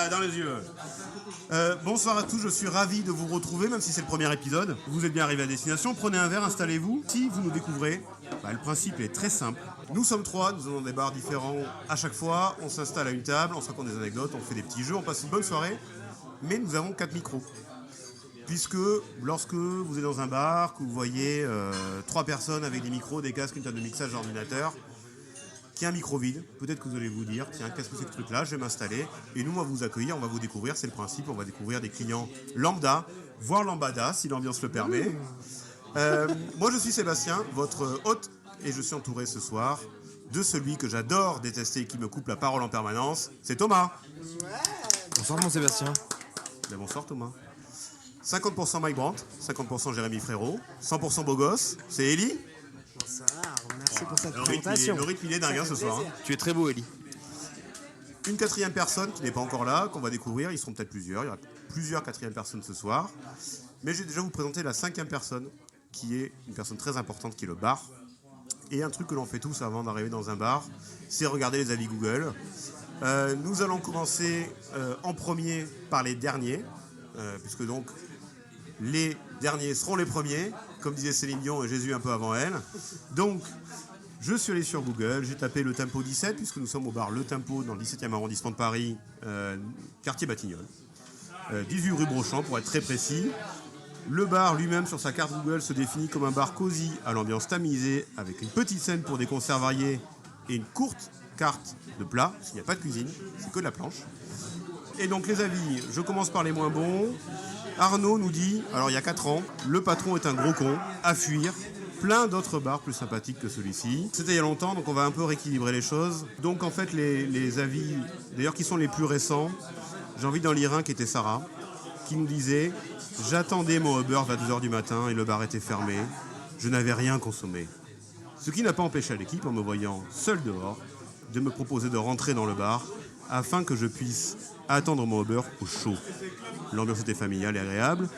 là, dans les yeux. Bonsoir à tous, je suis ravi de vous retrouver, même si c'est le premier épisode. Vous êtes bien arrivés à destination, prenez un verre, installez-vous. Si vous nous découvrez, le principe est très simple. Nous sommes 3, nous avons des bars différents à chaque fois. On s'installe à une table, on se raconte des anecdotes, on fait des petits jeux, on passe une bonne soirée. Mais nous avons 4 micros. Puisque lorsque vous êtes dans un bar, que vous voyez 3 personnes avec des micros, des casques, une table de mixage d'ordinateur, qui a un micro vide, peut-être que vous allez vous dire, tiens, qu'est-ce que c'est que ce truc-là, je vais m'installer, et nous, on va vous accueillir, on va vous découvrir, c'est le principe, on va découvrir des clients lambda, voire lambada, si l'ambiance le permet. Moi, je suis Sébastien, votre hôte, et je suis entouré ce soir de celui que j'adore détester et qui me coupe la parole en permanence, c'est Thomas. Bonsoir mon Sébastien. Bonsoir Thomas. 50% Mike Brandt, 50% Jérémy Frérot, 100% beau gosse, c'est Ellie. Bonsoir, merci pour cette présentation. Le rythme il est dingue ce soir. Tu es très beau, Ellie. Une 4e personne qui n'est pas encore là, qu'on va découvrir, ils seront peut-être plusieurs, il y aura plusieurs 4e personnes ce soir. Mais je vais déjà vous présenter la 5e personne, qui est une personne très importante, qui est le bar. Et un truc que l'on fait tous avant d'arriver dans un bar, c'est regarder les avis Google. Nous allons commencer en premier par les derniers, puisque donc les derniers seront les premiers, comme disait Céline Dion et Jésus un peu avant elle. Donc, je suis allé sur Google, j'ai tapé le Tempo 17, puisque nous sommes au bar Le Tempo, dans le 17e arrondissement de Paris, quartier Batignolles. 18 rue Brochant, pour être très précis. Le bar lui-même, sur sa carte Google, se définit comme un bar cosy, à l'ambiance tamisée, avec une petite scène pour des concerts variés et une courte carte de plats, parce qu'il n'y a pas de cuisine, c'est que de la planche. Et donc les avis, je commence par les moins bons. Arnaud nous dit, alors il y a 4 ans, le patron est un gros con, à fuir, plein d'autres bars plus sympathiques que celui-ci. C'était il y a longtemps, donc on va un peu rééquilibrer les choses. Donc en fait, les avis, d'ailleurs qui sont les plus récents, j'ai envie d'en lire un qui était Sarah, qui nous disait « J'attendais mon Uber à 2h du matin et le bar était fermé. Je n'avais rien consommé. » Ce qui n'a pas empêché à l'équipe, en me voyant seul dehors, de me proposer de rentrer dans le bar afin que je puisse attendre mon Uber au chaud. L'ambiance était familiale et agréable.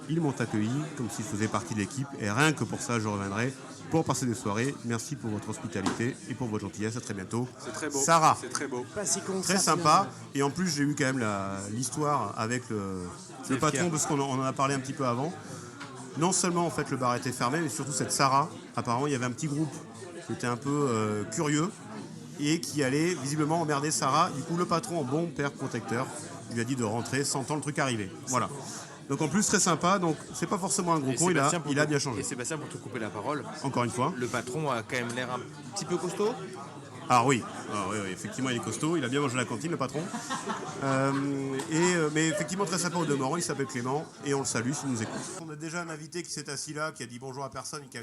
Ils m'ont accueilli comme si je faisais partie de l'équipe et rien que pour ça, je reviendrai pour passer des soirées. Merci pour votre hospitalité et pour votre gentillesse. À très bientôt. C'est très beau. Sarah. C'est très beau. Pas si con que Très ça, sympa. Et en plus, j'ai eu quand même l'histoire avec le patron, parce qu'on en a parlé un petit peu avant. Non seulement en fait le bar était fermé, mais surtout cette Sarah, apparemment il y avait un petit groupe qui était un peu curieux et qui allait visiblement emmerder Sarah. Du coup, le patron, en bon père protecteur, lui a dit de rentrer, sentant le truc arriver. Voilà. Donc en plus, très sympa. Donc c'est pas forcément un gros con, il a bien changé. Et Sébastien, pour te couper la parole, Encore une fois. le patron a quand même l'air un petit peu costaud. Ah oui. Effectivement, il est costaud. Il a bien mangé à la cantine, le patron. Mais effectivement, très sympa au demeurant. Il s'appelle Clément et on le salue s'il nous écoute. On a déjà un invité qui s'est assis là, qui a dit bonjour à personne, qui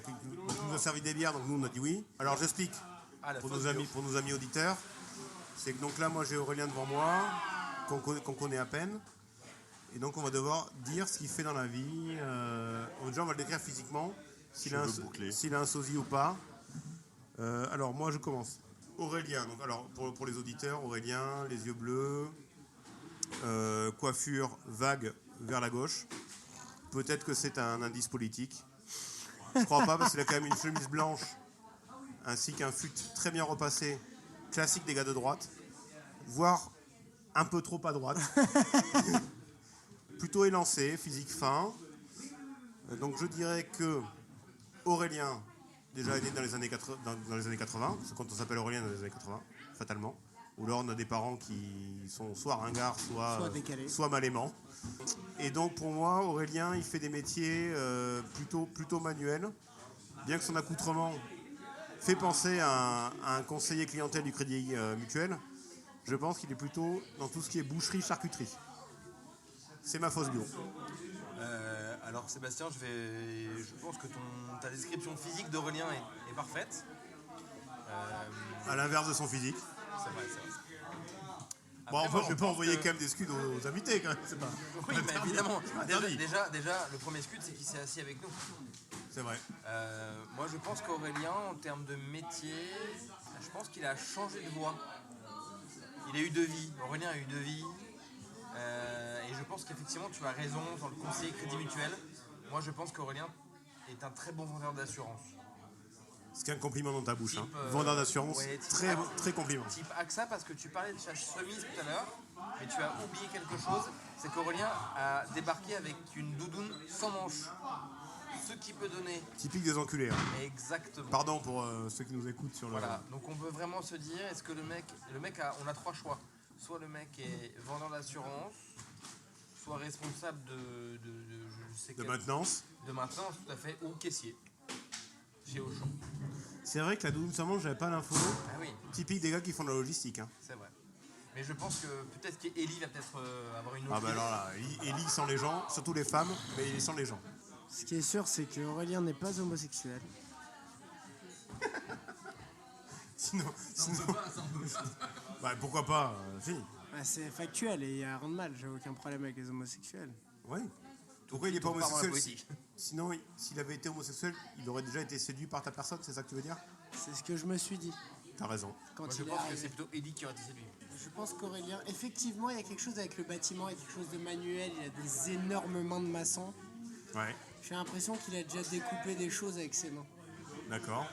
nous a servi des bières, donc nous on a dit oui. Alors j'explique pour nos amis auditeurs. C'est que donc là, moi j'ai Aurélien devant moi, qu'on connaît à peine. Et donc on va devoir dire ce qu'il fait dans la vie. Déjà on va le décrire physiquement, s'il a un sosie ou pas. Alors moi je commence. Aurélien, donc alors pour les auditeurs, Aurélien, les yeux bleus, coiffure vague vers la gauche. Peut-être que c'est un indice politique. Je crois pas parce qu'il a quand même une chemise blanche ainsi qu'un fut très bien repassé, classique des gars de droite, voire un peu trop à droite. Plutôt élancé, physique fin. Donc je dirais que Aurélien déjà est né dans les années 80, parce que quand on s'appelle Aurélien dans les années 80, fatalement. Ou alors on a des parents qui sont soit ringards, soit mal aimants. Et donc pour moi, Aurélien, il fait des métiers plutôt manuels, bien que son accoutrement fait penser à un conseiller clientèle du Crédit Mutuel. Je pense qu'il est plutôt dans tout ce qui est boucherie, charcuterie. C'est ma fausse bio. Alors Sébastien, je pense que ta description physique d'Aurélien est parfaite. À l'inverse de son physique. C'est vrai. Bon, je ne vais pas envoyer quand même des scuds aux invités, quand même. C'est pas... Oui, mais évidemment. Déjà, le premier scud, c'est qu'il s'est assis avec nous. C'est vrai. Moi, je pense qu'Aurélien, en termes de métier, je pense qu'il a changé de voie. Il a eu deux vies. Aurélien a eu deux vies. Et je pense qu'effectivement, tu as raison dans le conseiller Crédit Mutuel. Moi, je pense qu'Aurélien est un très bon vendeur d'assurance. Ce qui est un compliment dans ta bouche. Type, Vendeur d'assurance, ouais, type très, AXA. très compliment. Type AXA, parce que tu parlais de sa chemise tout à l'heure, mais tu as oublié quelque chose, c'est qu'Aurélien a débarqué avec une doudoune sans manches. Ce qui peut donner Typique des enculés. Hein. exactement. Pardon pour ceux qui nous écoutent sur le... Voilà, donc on peut vraiment se dire, est-ce que le mec on a 3 choix. Soit le mec est vendeur d'assurance, soit responsable je sais de quel- maintenance. de maintenance, tout à fait, ou caissier chez Auchan. C'est vrai que la doudoune sans manche, j'avais pas l'info. Ah oui, Typique des gars qui font de la logistique. Hein. c'est vrai. Mais je pense que peut-être qu'Eli va peut-être avoir une autre Ah bah idée. alors là, Ellie sans les gens, surtout les femmes, mais il est sans les gens. Ce qui est sûr, c'est qu'Aurélien n'est pas homosexuel. Sinon... bah pourquoi pas, si. Bah, c'est factuel et il n'y a rien de mal. J'ai aucun problème avec les homosexuels. Oui. Pourquoi il n'est pas Tout part dans la homosexuel politique. Sinon, s'il avait été homosexuel, il aurait déjà été séduit par ta personne, c'est ça que tu veux dire? C'est ce que je me suis dit T'as raison. quand Moi, je il est pense que arrivé. c'est plutôt Eli qui aurait été séduit. Je pense qu'Aurélien, effectivement, il y a quelque chose avec le bâtiment, il y a quelque chose de manuel, il a des énormes mains de maçon. Ouais, J'ai l'impression qu'il a déjà découpé des choses avec ses mains. d'accord.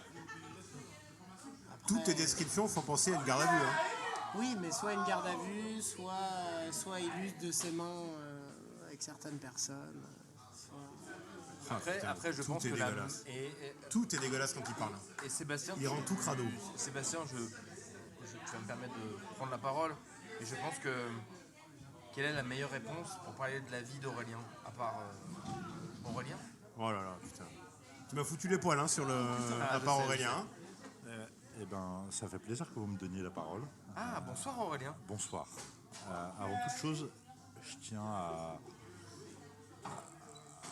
Après, Toutes tes descriptions font penser à une garde à vue. Hein. Oui, mais soit une garde à vue, soit il use de ses mains avec certaines personnes. Après, je tout pense est que dégueulasse. et Tout est dégueulasse quand il parle. Sébastien, Il rend tout crado. Sébastien, tu vas me permettre de prendre la parole, et je pense que quelle est la meilleure réponse pour parler de la vie d'Aurélien, à part Aurélien? Oh là là, putain. Tu m'as foutu les poils hein, sur la je part sais, Aurélien. hein. Eh ben, ça fait plaisir que vous me donniez la parole. Ah, bonsoir Aurélien. Bonsoir. Avant toute chose, je tiens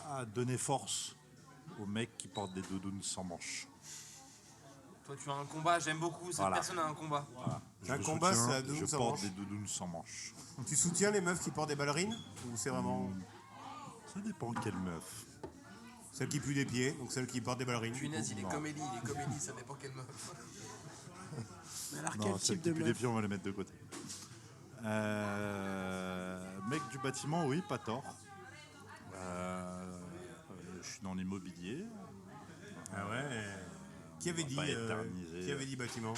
à donner force aux mecs qui portent des doudounes sans manches. Toi, tu as un combat, j'aime beaucoup, cette Voilà. personne a un combat. Je Un vous combat, soutiens, c'est la doudoune je sans porte manches. des doudounes sans manches. Tu soutiens les meufs qui portent des ballerines? Ou c'est vraiment Ça dépend quelle meuf. celles qui puent des pieds, donc celles qui portent des ballerines? Punaise, il est Non. comédie, ça dépend quelle meuf. Mais alors, Non, quel celles type qui de puent les meuf? pieds, on va les mettre de côté. Mec du bâtiment, oui, pas tort. Je suis dans l'immobilier. Ah ouais. Qui avait va dit pas éterniser. qui avait dit bâtiment?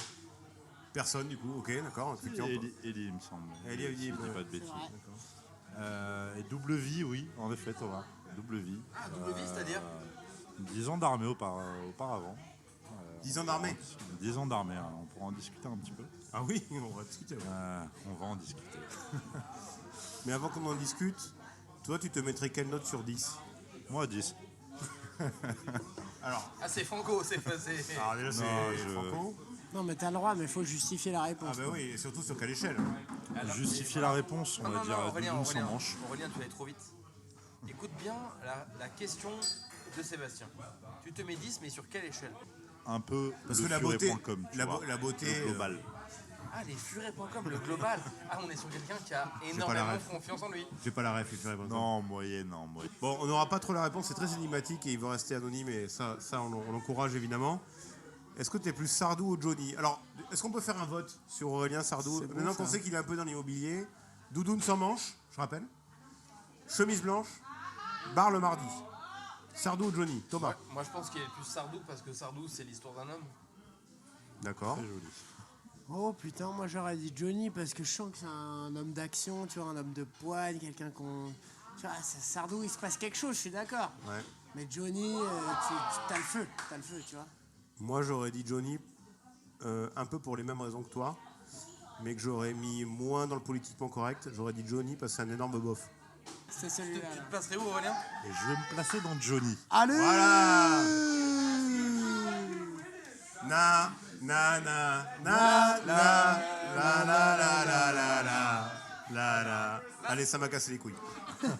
Personne du coup. Ok, d'accord. Effectivement. Ellie, il me semble. Ellie avait dit, Si je dis ouais. pas de bêtises. vrai. Et double vie, oui, en effet, Thomas. Double vie. Ah, double vie, c'est-à-dire 10 ans d'armée auparavant. 10 ans d'armée. 10 ans d'armée, hein, on pourra en discuter un petit peu. Ah oui, on va discuter. ouais. On va en discuter. Mais avant qu'on en discute, toi, tu te mettrais quelle note sur 10? Moi, 10. Alors, Ah, c'est Franco, c'est passé. déjà, c'est je- Franco. Non, mais t'as le droit, mais il faut justifier la réponse. Ah bah oui, et surtout sur quelle échelle? Justifier la réponse, on va dire Aurélien, doudoune sans manche. Aurélien, tu vas aller trop vite. Écoute bien la question de Sébastien. Tu te mets 10, mais sur quelle échelle? Un peu Parce le que la beauté, furet.com, tu vois, la beauté, le global. Ah, les furets.com, le global. Ah, on est sur quelqu'un qui a pas la énormément ref. confiance en lui. J'ai pas la ref, il faudrait pas. Non, moyenne, non, moyenne. Bon, on n'aura pas trop la réponse, c'est très énigmatique et il va rester anonyme et ça on l'encourage évidemment. Est-ce que tu es plus Sardou ou Johnny? Alors, est-ce qu'on peut faire un vote sur Aurélien Sardou? C'est bon, Maintenant ça. qu'on sait qu'il est un peu dans l'immobilier, doudoune sans manche, je rappelle, chemise blanche, bar le mardi. Sardou ou Johnny? Thomas. Moi, je pense qu'il est plus Sardou parce que Sardou, c'est l'histoire d'un homme. D'accord. Très joli. Oh putain, moi j'aurais dit Johnny parce que je sens que c'est un homme d'action, tu vois, un homme de poigne, quelqu'un qu'on. Tu vois, c'est Sardou, il se passe quelque chose, je suis d'accord. Ouais. Mais Johnny, t'as le feu, tu vois. Moi j'aurais dit Johnny un peu pour les mêmes raisons que toi, mais que j'aurais mis moins dans le politiquement correct. J'aurais dit Johnny parce que c'est un énorme bof. C'est Tu celui-là. te placerais où, Aurélien? Et je vais me placer dans Johnny. Allez Voilà. Na na na na la la la la la la la la la. Allez, ça m'a cassé les couilles.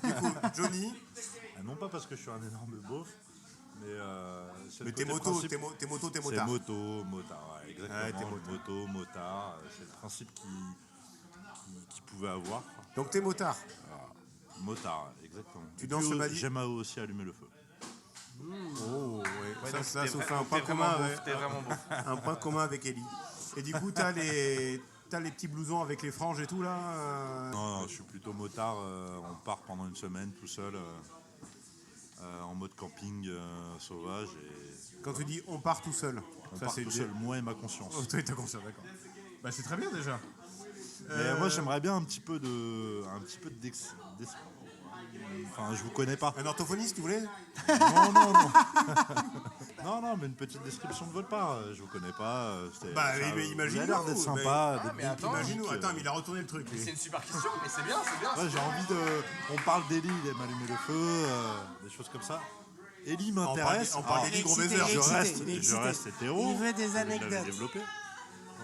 Du coup, Johnny, Non pas parce que je suis un énorme beauf, mais c'est mais le t'es côté moto, principe. t'es moto, t'es C'est motard. moto, motard, ouais, exactement. Ouais, t'es moto. Moto, motard, c'est le principe qu'il pouvait avoir. Donc t'es motard. Motard, exactement. Tu Et danses puis, le badi? J'aime aussi allumer le feu. Oh, ouais. donc Ça t'es fait vra- un donc point t'es commun, vraiment ouais. beauf, t'es vraiment beauf. Un point commun avec Ellie. Et du coup, t'as les petits blousons avec les franges et tout là. Non, je suis plutôt motard. On part pendant une semaine tout seul. en mode camping sauvage. Et Quand tu dis on part tout seul, on ça part c'est tout seul, moi et ma conscience. Oh, toi et ta conscience, d'accord. Bah c'est très bien déjà. Mais moi j'aimerais bien un petit peu Enfin, je vous connais pas. Un orthophoniste, tu voulais? Non, non, non. Non, mais une petite description de votre part. Je vous connais pas. Bah, mais vous imagine-nous, avez l'air d'être mais- sympa. Ah, d'être mais bien attends, Imagine-nous, dynamique. attends, mais il a retourné le truc. lui. C'est une super question, mais c'est bien, c'est bien. Ouais, j'ai envie de. On parle d'Eli, il aime allumer le feu, des choses comme ça. Eli m'intéresse. On parle Alors, d'Eli, gros excité, baiser. je excité, reste, excité. je reste hétéro. Il veut des je l'avais anecdotes. développé.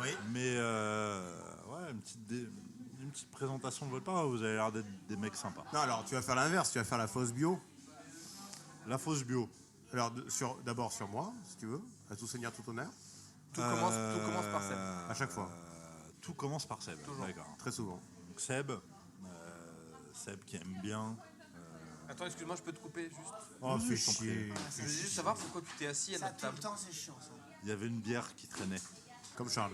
Oui. Mais ouais, une petite présentation de votre part. Vous avez l'air d'être des mecs sympas. Non, alors tu vas faire l'inverse, tu vas faire la fausse bio. La fausse bio. Alors d'abord sur moi, si tu veux, à tout seigneur, tout honneur, Tout commence par Seb. à chaque fois, Tout commence par Seb. Toujours. D'accord. très souvent. Donc Seb qui aime bien. Attends, excuse-moi, je peux te couper juste. Oh, Oui, fais je t'en chier. Je veux juste savoir pourquoi tu t'es assis à Ça, notre tout le table. temps, c'est chiant, ça. Il y avait une bière qui traînait. Comme Charles.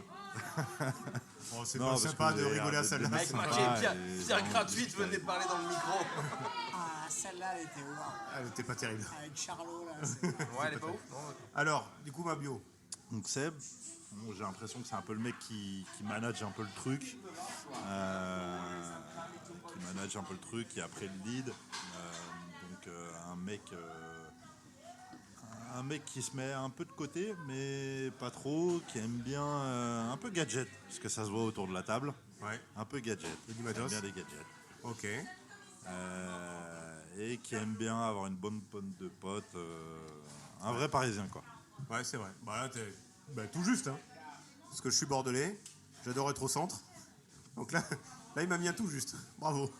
Oh, c'est Non, pas parce sympa que de vous avez rigoler à l'air celle-là. d'être Mec, des moi mecs j'ai sympas bien, et bien vraiment gratuite, discret. venez parler dans le micro. Ah, celle-là, elle était waouh. Elle était pas terrible. Avec Charlot, là. Ouais, elle est pas ouf, non? Alors, du coup, ma bio. Donc Seb, bon, j'ai l'impression que c'est un peu le mec qui manage un peu le truc. Qui a pris le lead. Un mec qui se met un peu de côté, mais pas trop, qui aime bien un peu gadget, parce que ça se voit autour de la table. Ouais. Un peu gadget. Et du Il matos. aime bien les gadgets. Ok. Et qui aime bien avoir une bonne pomme de potes. Un vrai Parisien, quoi. Ouais, c'est vrai. Bah là, t'es tout juste, hein. Parce que je suis bordelais, j'adore être au centre. Donc là, il m'a mis un tout juste. Bravo.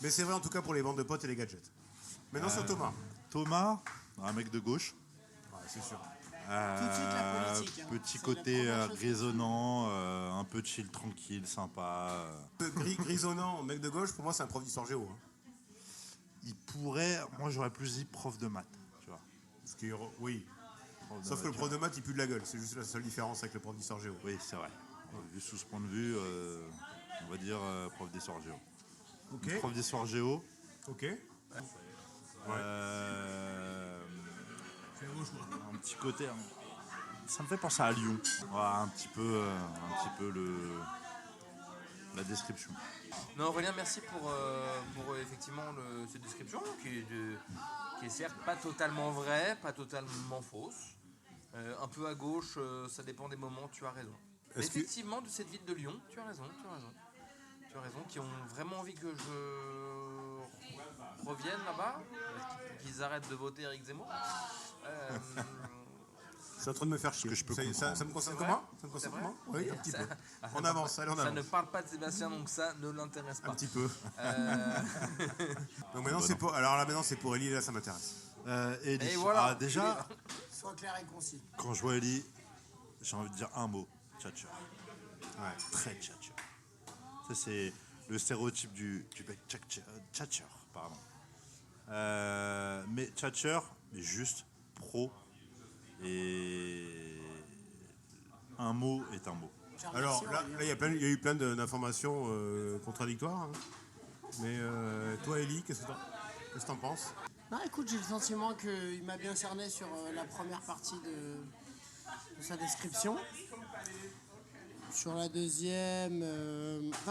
Mais c'est vrai en tout cas pour les bandes de potes et les gadgets. Maintenant sur Thomas. Thomas, un mec de gauche. Ouais, c'est sûr. Tout de suite, la politique, hein. Petit C'est côté la première chose grisonnant, un peu chill, tranquille, sympa. Grisonnant, mec de gauche, pour moi c'est un prof d'histoire géo. Hein. Il pourrait, moi j'aurais plus dit prof de maths, tu vois. Parce que, oui. Prof de Sauf que le maths, prof de maths il pue de la gueule. C'est juste la seule différence avec le prof d'histoire géo. oui, c'est vrai. Vu sous ce point de vue, on va dire prof d'histoire géo. Ok. Prof d'histoire géo. Ok. Un petit côté. Ça me fait penser à Lyon. Voilà, un petit peu la description. Non, Aurélien, merci pour effectivement cette description qui est certes pas totalement vraie, pas totalement fausse. Un peu à gauche, ça dépend des moments, tu as raison. Est-ce que- Effectivement, de cette ville de Lyon, tu as raison. Tu as raison, qui ont vraiment envie que je revienne là-bas, qu'ils arrêtent de voter Éric Zemmour. C'est en train de me faire chier. que je peux ça me concerne C'est comment vrai Ça me concerne C'est comment vrai Oui, un petit Ça- peu. On avance, allez, on Ça ne avance. parle pas de Sébastien, donc ça ne l'intéresse Un pas. petit peu. Euh, Donc maintenant c'est pour. Alors là maintenant c'est pour Ellie, là ça m'intéresse. Ellie. Et voilà. Ah, déjà, Sois clair et concis. quand je vois Ellie, j'ai envie de dire un mot. Tchatcher. Ouais. Très tchatcher. Ça, c'est le stéréotype du mec tchatcher, pardon. Mais tchatcher, mais juste pro. Et un mot est un mot. Alors là il y a eu plein d'informations contradictoires. Hein. Mais toi Ellie, qu'est-ce que t'en penses? Non, écoute, j'ai le sentiment qu'il m'a bien cerné sur la première partie de sa description. Sur la deuxième,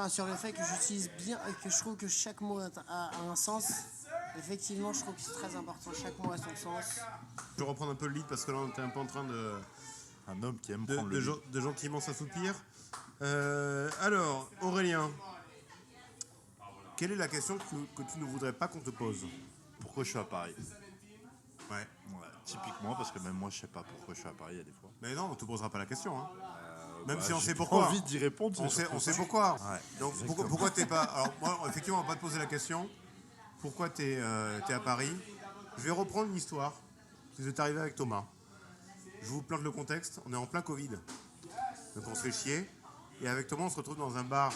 sur le fait que j'utilise bien, que je trouve que chaque mot a un sens. Effectivement, je trouve que c'est très important. Chaque mot a son sens. Je vais reprendre un peu le lead parce que là on était un peu en train de Un homme qui aime prendre le lead. de gentiment s'assoupir. Alors, Aurélien, quelle est la question que tu ne voudrais pas qu'on te pose? Pourquoi je suis à Paris? Ouais. Ouais, typiquement, parce que même moi, je sais pas pourquoi je suis à Paris, il y a des fois. Mais non, on te posera pas la question. Hein. Même Bah, si on j'ai sait pas pourquoi. envie d'y répondre. On c'est sait, surtout on sait ça. pourquoi. Ouais, Donc exactement. pourquoi t'es pas. Alors moi, effectivement, on va pas te poser la question. Pourquoi t'es à Paris? Je vais reprendre une histoire qui nous est arrivée avec Thomas. Je vous plante le contexte. On est en plein Covid. Donc on se fait chier. Et avec Thomas, on se retrouve dans un bar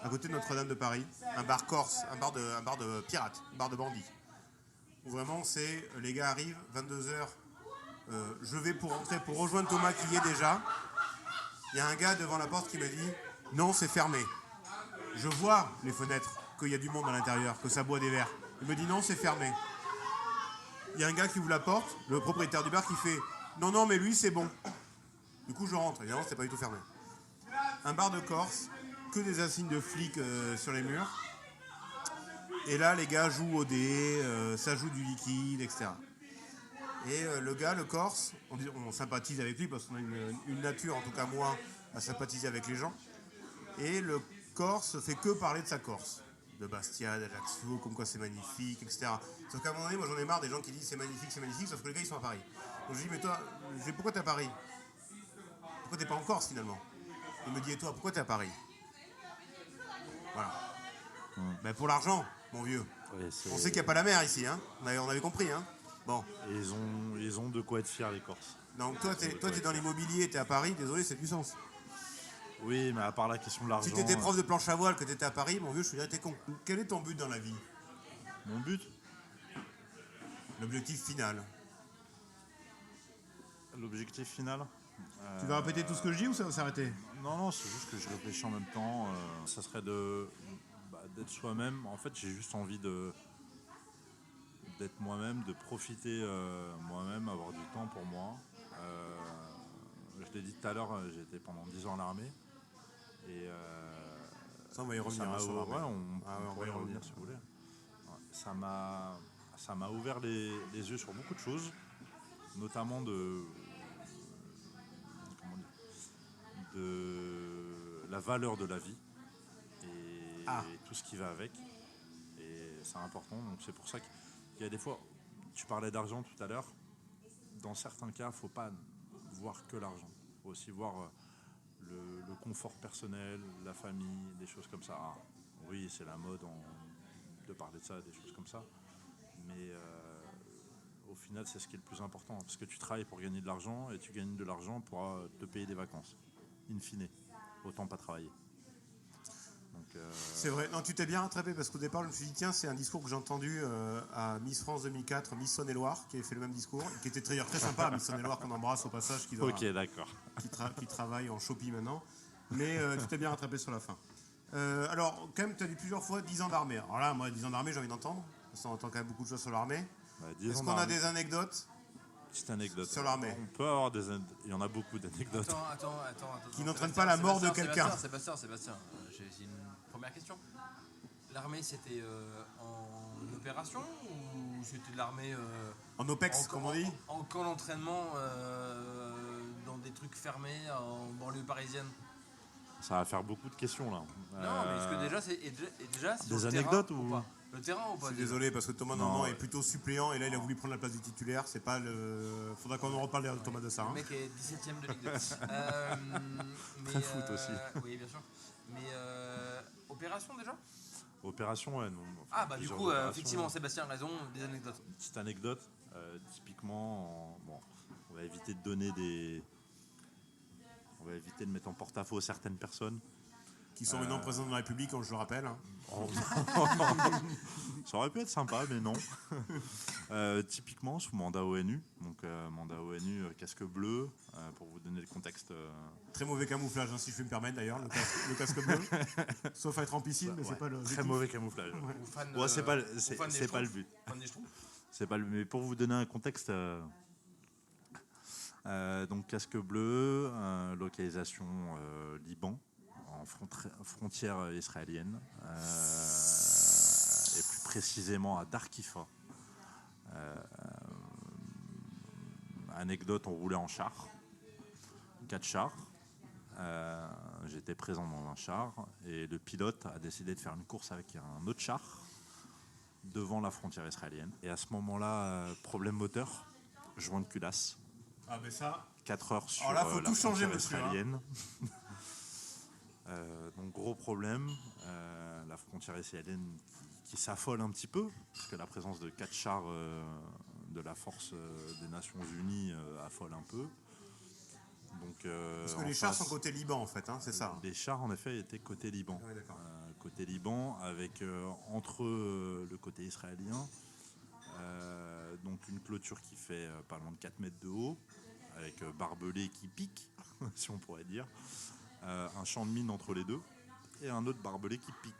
à côté de Notre-Dame de Paris. Un bar corse, un bar de pirates, un bar de bandits. Où vraiment, c'est les gars arrivent, 22h. Je vais pour rentrer, pour rejoindre Thomas qui y est déjà. Il y a un gars devant la porte qui m'a dit « Non, c'est fermé. » Je vois les fenêtres, qu'il y a du monde à l'intérieur, que ça boit des verres. Il me dit « Non, c'est fermé. » Il y a un gars qui ouvre la porte, le propriétaire du bar qui fait « Non, non, mais lui, c'est bon ». Du coup, je rentre. Évidemment, c'était pas du tout fermé. Un bar de Corse, que des insignes de flics sur les murs. Et là, les gars jouent au dé, ça joue du liquide, etc. Et le gars, le Corse, on sympathise avec lui parce qu'on a une nature, en tout cas moi, à sympathiser avec les gens. Et le Corse fait que parler de sa Corse. De Bastia, d'Ajaccio, comme quoi c'est magnifique, etc. Sauf qu'à un moment donné, moi j'en ai marre des gens qui disent c'est magnifique, sauf que les gars ils sont à Paris. Donc je dis, mais toi, pourquoi t'es à Paris? Pourquoi t'es pas en Corse finalement? Il me dit, et toi, pourquoi t'es à Paris? Voilà. Ben pour l'argent, mon vieux. Ouais, on sait qu'il n'y a pas la mer ici, hein. On avait compris, hein. Bon. Et ils ont de quoi être fiers, les Corses. Donc toi, t'es dans l'immobilier, t'es à Paris, désolé, c'est du sens. Oui, mais à part la question de l'argent... Si t'étais prof de planche à voile, que t'étais à Paris, mon vieux, je te dirais, t'es con. Quel est ton but dans la vie? Mon but? L'objectif final. L'objectif final? Tu vas répéter tout ce que je dis ou ça va s'arrêter? Non, c'est juste que je réfléchis en même temps. Ça serait d'être soi-même. En fait, j'ai juste envie d'être moi-même, de profiter moi-même, avoir du temps pour moi. Je l'ai dit tout à l'heure, j'ai été pendant 10 ans à l'armée. Et ça, on va y revenir. On pourrait y revenir si vous voulez. Ouais, ça m'a ouvert les yeux sur beaucoup de choses, notamment de la valeur de la vie et tout ce qui va avec. Et c'est important. Donc c'est pour ça qu'il y a des fois, tu parlais d'argent tout à l'heure. Dans certains cas, il ne faut pas voir que l'argent. Il faut aussi voir le confort personnel, la famille, des choses comme ça. Ah, oui, c'est la mode de parler de ça, des choses comme ça. Mais au final, c'est ce qui est le plus important. Parce que tu travailles pour gagner de l'argent et tu gagnes de l'argent pour te payer des vacances. In fine, autant pas travailler. Donc, c'est vrai. Non, tu t'es bien rattrapé parce qu'au départ, je me suis dit, tiens, c'est un discours que j'ai entendu à Miss France 2004, Miss Saône-et-Loire, qui avait fait le même discours, et qui était très sympa, Miss Saône-et-Loire, qu'on embrasse au passage, ok, d'accord. qui travaille en Shopee maintenant. Mais tu t'es bien rattrapé sur la fin. Alors, quand même, tu as dit plusieurs fois 10 ans d'armée. Alors là, moi, 10 ans d'armée, j'ai envie d'entendre. Parce qu'on entend quand même beaucoup de choses sur l'armée. Est-ce qu'on a des anecdotes? Petite anecdote. Sur l'armée. On peut avoir il y en a beaucoup d'anecdotes. Attends. Qui n'entraînent pas la mort de quelqu'un. Sébastien, j'ai une première question. L'armée, c'était en opération ou c'était de l'armée en OPEX, comme on dit? En camp d'entraînement dans des trucs fermés en banlieue parisienne? Ça va faire beaucoup de questions là. Non, mais est-ce que déjà c'est des sur anecdotes terrain, ou pas? Le terrain ou pas? Je suis désolé parce que Thomas Normand est plutôt suppléant et là il a voulu prendre la place du titulaire. C'est pas le. Faudra qu'on en reparle de Thomas de ça. Le mec est 17ème de Ligue 2. Très foot aussi. Oui, bien sûr. Mais opération déjà? Opération, ouais. Non, enfin, du coup, effectivement, Sébastien a raison. Des anecdotes. Petite anecdote. Typiquement, on va éviter de donner des. On va éviter de mettre en porte-à-faux certaines personnes. Qui sont maintenant présidents de la République, je le rappelle. Hein. Ça aurait pu être sympa, mais non. Typiquement, sous mandat ONU, donc mandat ONU, casque bleu, pour vous donner le contexte. Très mauvais camouflage, hein, si je puis me permettre d'ailleurs, le casque bleu. Sauf à être en piscine, mais c'est pas le. Très mauvais camouflage. Ouais. C'est pas le but. C'est pas le. Mais pour vous donner un contexte. Donc casque bleu, localisation Liban, en frontière israélienne, et plus précisément à Darkifa. Anecdote, on roulait en char, 4 chars. J'étais présent dans un char et le pilote a décidé de faire une course avec un autre char devant la frontière israélienne. Et à ce moment-là, problème moteur, joint de culasse. Ah ben ça. 4 heures sur là, faut la tout changer, frontière monsieur, israélienne. Donc gros problème, la frontière israélienne qui s'affole un petit peu, parce que la présence de 4 chars de la force des Nations Unies affole un peu. Donc, parce que les chars sont côté Liban en fait, hein, c'est ça. Les chars en effet étaient côté Liban. Ouais, d'accord. Côté Liban, avec entre le côté israélien, donc une clôture qui fait pas loin de 4 mètres de haut, avec barbelé qui pique, si on pourrait dire, un champ de mine entre les deux, et un autre barbelé qui pique.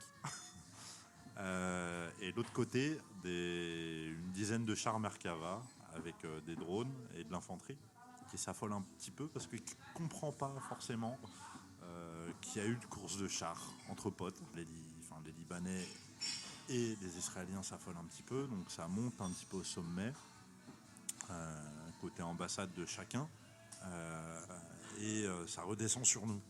Et l'autre côté, une dizaine de chars Merkava avec des drones et de l'infanterie qui s'affole un petit peu parce qu'il ne comprend pas forcément qu'il y a eu une course de chars entre potes. Les Libanais et les Israéliens s'affolent un petit peu, donc ça monte un petit peu au sommet, côté ambassade de chacun, et ça redescend sur nous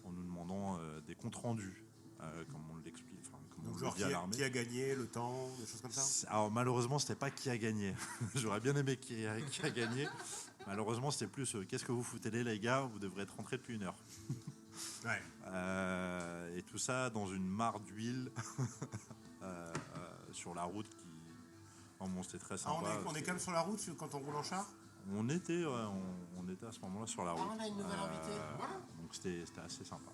en nous demandant des comptes rendus, comme on l'explique. Comme Donc on genre le dit à l'armée. qui a gagné, le temps, des choses comme ça. Alors malheureusement, c'était pas qui a gagné. J'aurais bien aimé qui a gagné. Malheureusement, c'était plus qu'est-ce que vous foutez les gars, vous devrez être rentrés depuis 1 heure. Ouais. Et tout ça dans une mare d'huile sur la route qui. Oh, bon, c'était très sympa. On est quand même sur la route quand on roule en char. On était à ce moment-là sur la route. on a une nouvelle invitée. Donc c'était assez sympa.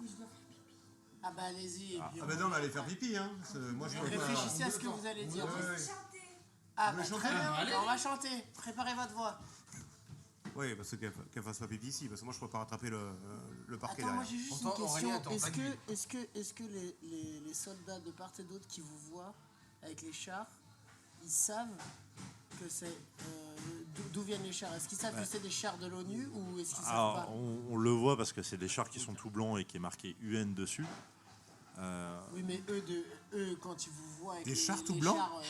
Ah bah allez-y. Et puis Ah ben non, on va aller faire pipi, hein. Moi je réfléchissez à ce que vous allez dire. Ah bah très bien, on va chanter. Préparez votre voix. Oui, parce qu'elle fasse pas pipi ici, parce que moi je peux pas rattraper le parquet Attends, moi derrière. j'ai juste Pourtant, une Aurélien, question. attends, Est-ce que les soldats de part et d'autre qui vous voient avec les chars, ils savent que c'est d'où viennent les chars? Est-ce qu'ils savent que c'est des chars de l'ONU ou est-ce qu'ils savent Alors, pas? on le voit parce que c'est des chars qui sont tout blancs et qui est marqué UN dessus. Oui, mais eux, quand ils vous voient avec Des chars tout les blancs chars,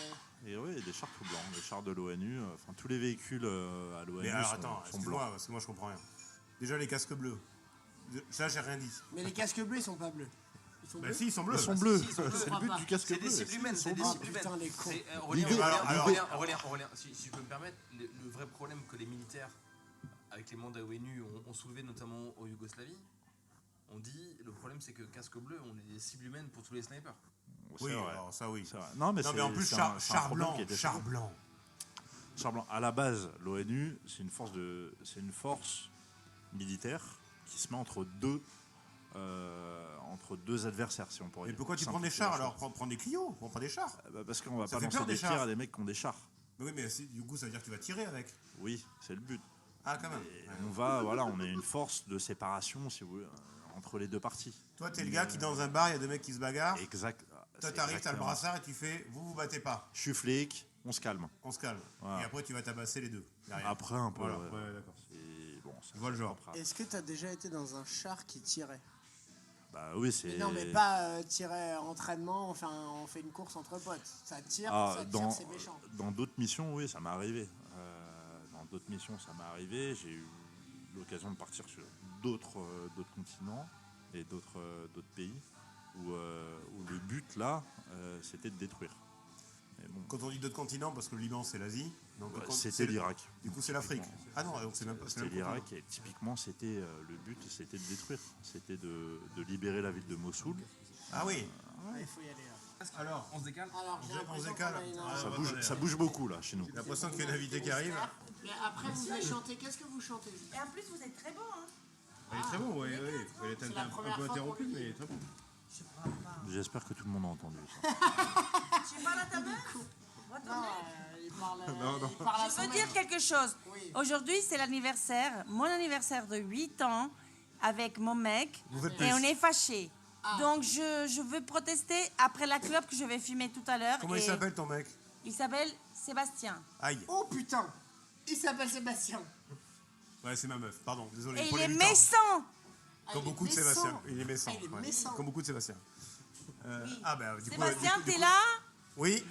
Et oui, des chars tout blancs, des chars de l'ONU. Enfin, tous les véhicules à l'ONU Mais alors sont attends, blancs. excuse-moi, parce que moi je comprends rien. Déjà les casques bleus. Ça j'ai rien dit. mais les casques bleus, ils sont pas bleus. Ils sont Bah bleus. si, ils sont bleus. Ils sont bleus, ils sont bleus, c'est je le crois but pas. du casque C'est bleu. des cibles Ils sont c'est des bleus. cibles putain, les cons. Aurélien, si je peux me permettre, le vrai problème que les militaires, avec les mandats ONU, ont soulevé notamment au Yougoslavie, on dit, le problème c'est que casque bleu, on est des cibles humaines pour tous les snipers. C'est Oui, vrai. alors ça oui. C'est vrai. Non, mais, Non mais en plus c'est char problème blanc, qui était char souvent. blanc. Char blanc. À la base, l'ONU, c'est une force militaire qui se met entre deux adversaires, si on pourrait Mais dire. pourquoi tu prends des Simplifier chars la alors chose. prends des Clio, prends pas des chars. Parce qu'on va Ça pas fait lancer peur, des des tirs chars. à des mecs qui ont des chars. Mais oui, mais du coup ça veut dire que tu vas tirer avec. Oui, c'est le but. Ah quand même. Et on est une force de séparation, si vous voulez, entre les deux parties. Toi t'es le gars qui dans un bar, il y a deux mecs qui se bagarrent. Exact. Toi c'est t'arrives, t'as le exactement brassard et tu fais, vous battez pas. Je suis flic, on se calme. On se calme. Voilà. Et après tu vas tabasser les deux. Derrière. Après, un peu. Voilà, ouais. ouais, d'accord. Bon, ça, Je vois le genre. après. Est-ce que t'as déjà été dans un char qui tirait? Bah oui, c'est. Non, mais pas tirer entraînement, enfin, on fait une course entre potes. Ça tire, c'est méchant. dans d'autres missions, oui, ça m'est arrivé. Dans d'autres missions, ça m'est arrivé. J'ai eu l'occasion de partir sur d'autres continents et d'autres pays où le but, là, c'était de détruire. Mais bon, Quand on dit d'autres continents, parce que le Liban c'est l'Asie. Donc quand- c'était c'est- l'Irak. Du coup c'est l'Afrique. Ah non, donc c'est même pas. c'est C'était même pas- l'Irak et typiquement, c'était le but, c'était de détruire. C'était de libérer la ville de Mossoul. Ah oui. Il faut y aller. Là. Alors, On se décale. Alors, j'ai on l'impression se qu'on décale. a une- Ah, Ça bouge beaucoup, là, chez nous. J'ai l'impression qu'il y a une invitée qui arrive. Mais après, vous allez chanter. Qu'est-ce que vous chantez? Et en plus, vous êtes très beau, hein. Il est très bon, oui, oui. Il est C'est la première fois qu'on le mais dit. il est très bon. J'espère que tout le monde a entendu ça. Tu parles à ta mère. Non, il parle, il parle à Je son veux mère. dire quelque chose. Oui. Aujourd'hui, c'est l'anniversaire, mon anniversaire de 8 ans avec mon mec. Vous faites Et plus. on est fâchés. Donc, je veux protester après la clope que je vais fumer tout à l'heure. Comment il Et s'appelle ton mec? Il s'appelle Sébastien. Aïe. Oh putain, il s'appelle Sébastien. Ouais, c'est ma meuf, pardon, désolé. Et pour il les est mutants. méchant. Comme beaucoup de Sébastien. Il est méchant. Ah, il est ouais. méchant. Comme beaucoup de Sébastien. Ah ben, du coup, Sébastien, du coup- t'es là? Oui,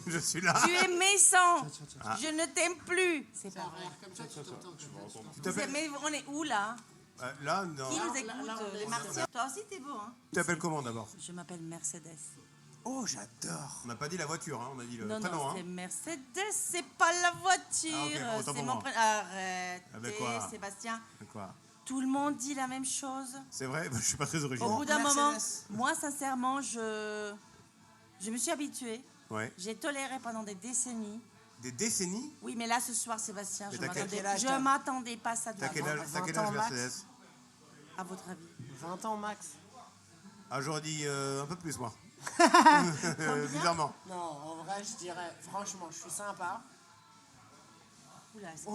je suis là. Tu es méchant. Ah. Je ne t'aime plus. C'est Ça pas a vrai. l'air comme ça, tu t'entends. Tu t'appelles Mais on est où là? là, non. Qui nous là, écoute? on est Les Martiens. Toi aussi, t'es beau, hein? Tu t'appelles comment d'abord? Je m'appelle Mercedes. Oh, j'adore. On n'a pas dit la voiture, hein, on a dit le Non, prénom. non, Hein. c'est Mercedes, c'est pas la voiture. Ah, ok, autant C'est pour mon moi. prénom. Arrête, Ah, ben quoi Sébastien. C'est quoi? Tout le monde dit la même chose. C'est vrai, je suis pas très Au original. bout d'un Mercedes. moment, moi, sincèrement, je me suis habituée. Ouais. J'ai toléré pendant des décennies. Des décennies? Oui, mais là, ce soir, Sébastien, Mais je t'as quel m'attendais pas à ça de T'as ta quel part. âge, t'as quel 20 ans âge max. Mercedes? À votre avis. 20 ans max. Ah, j'aurais dit un peu plus, moi. Bizarrement. Non, en vrai, je dirais, franchement, je suis sympa. Oula, c'est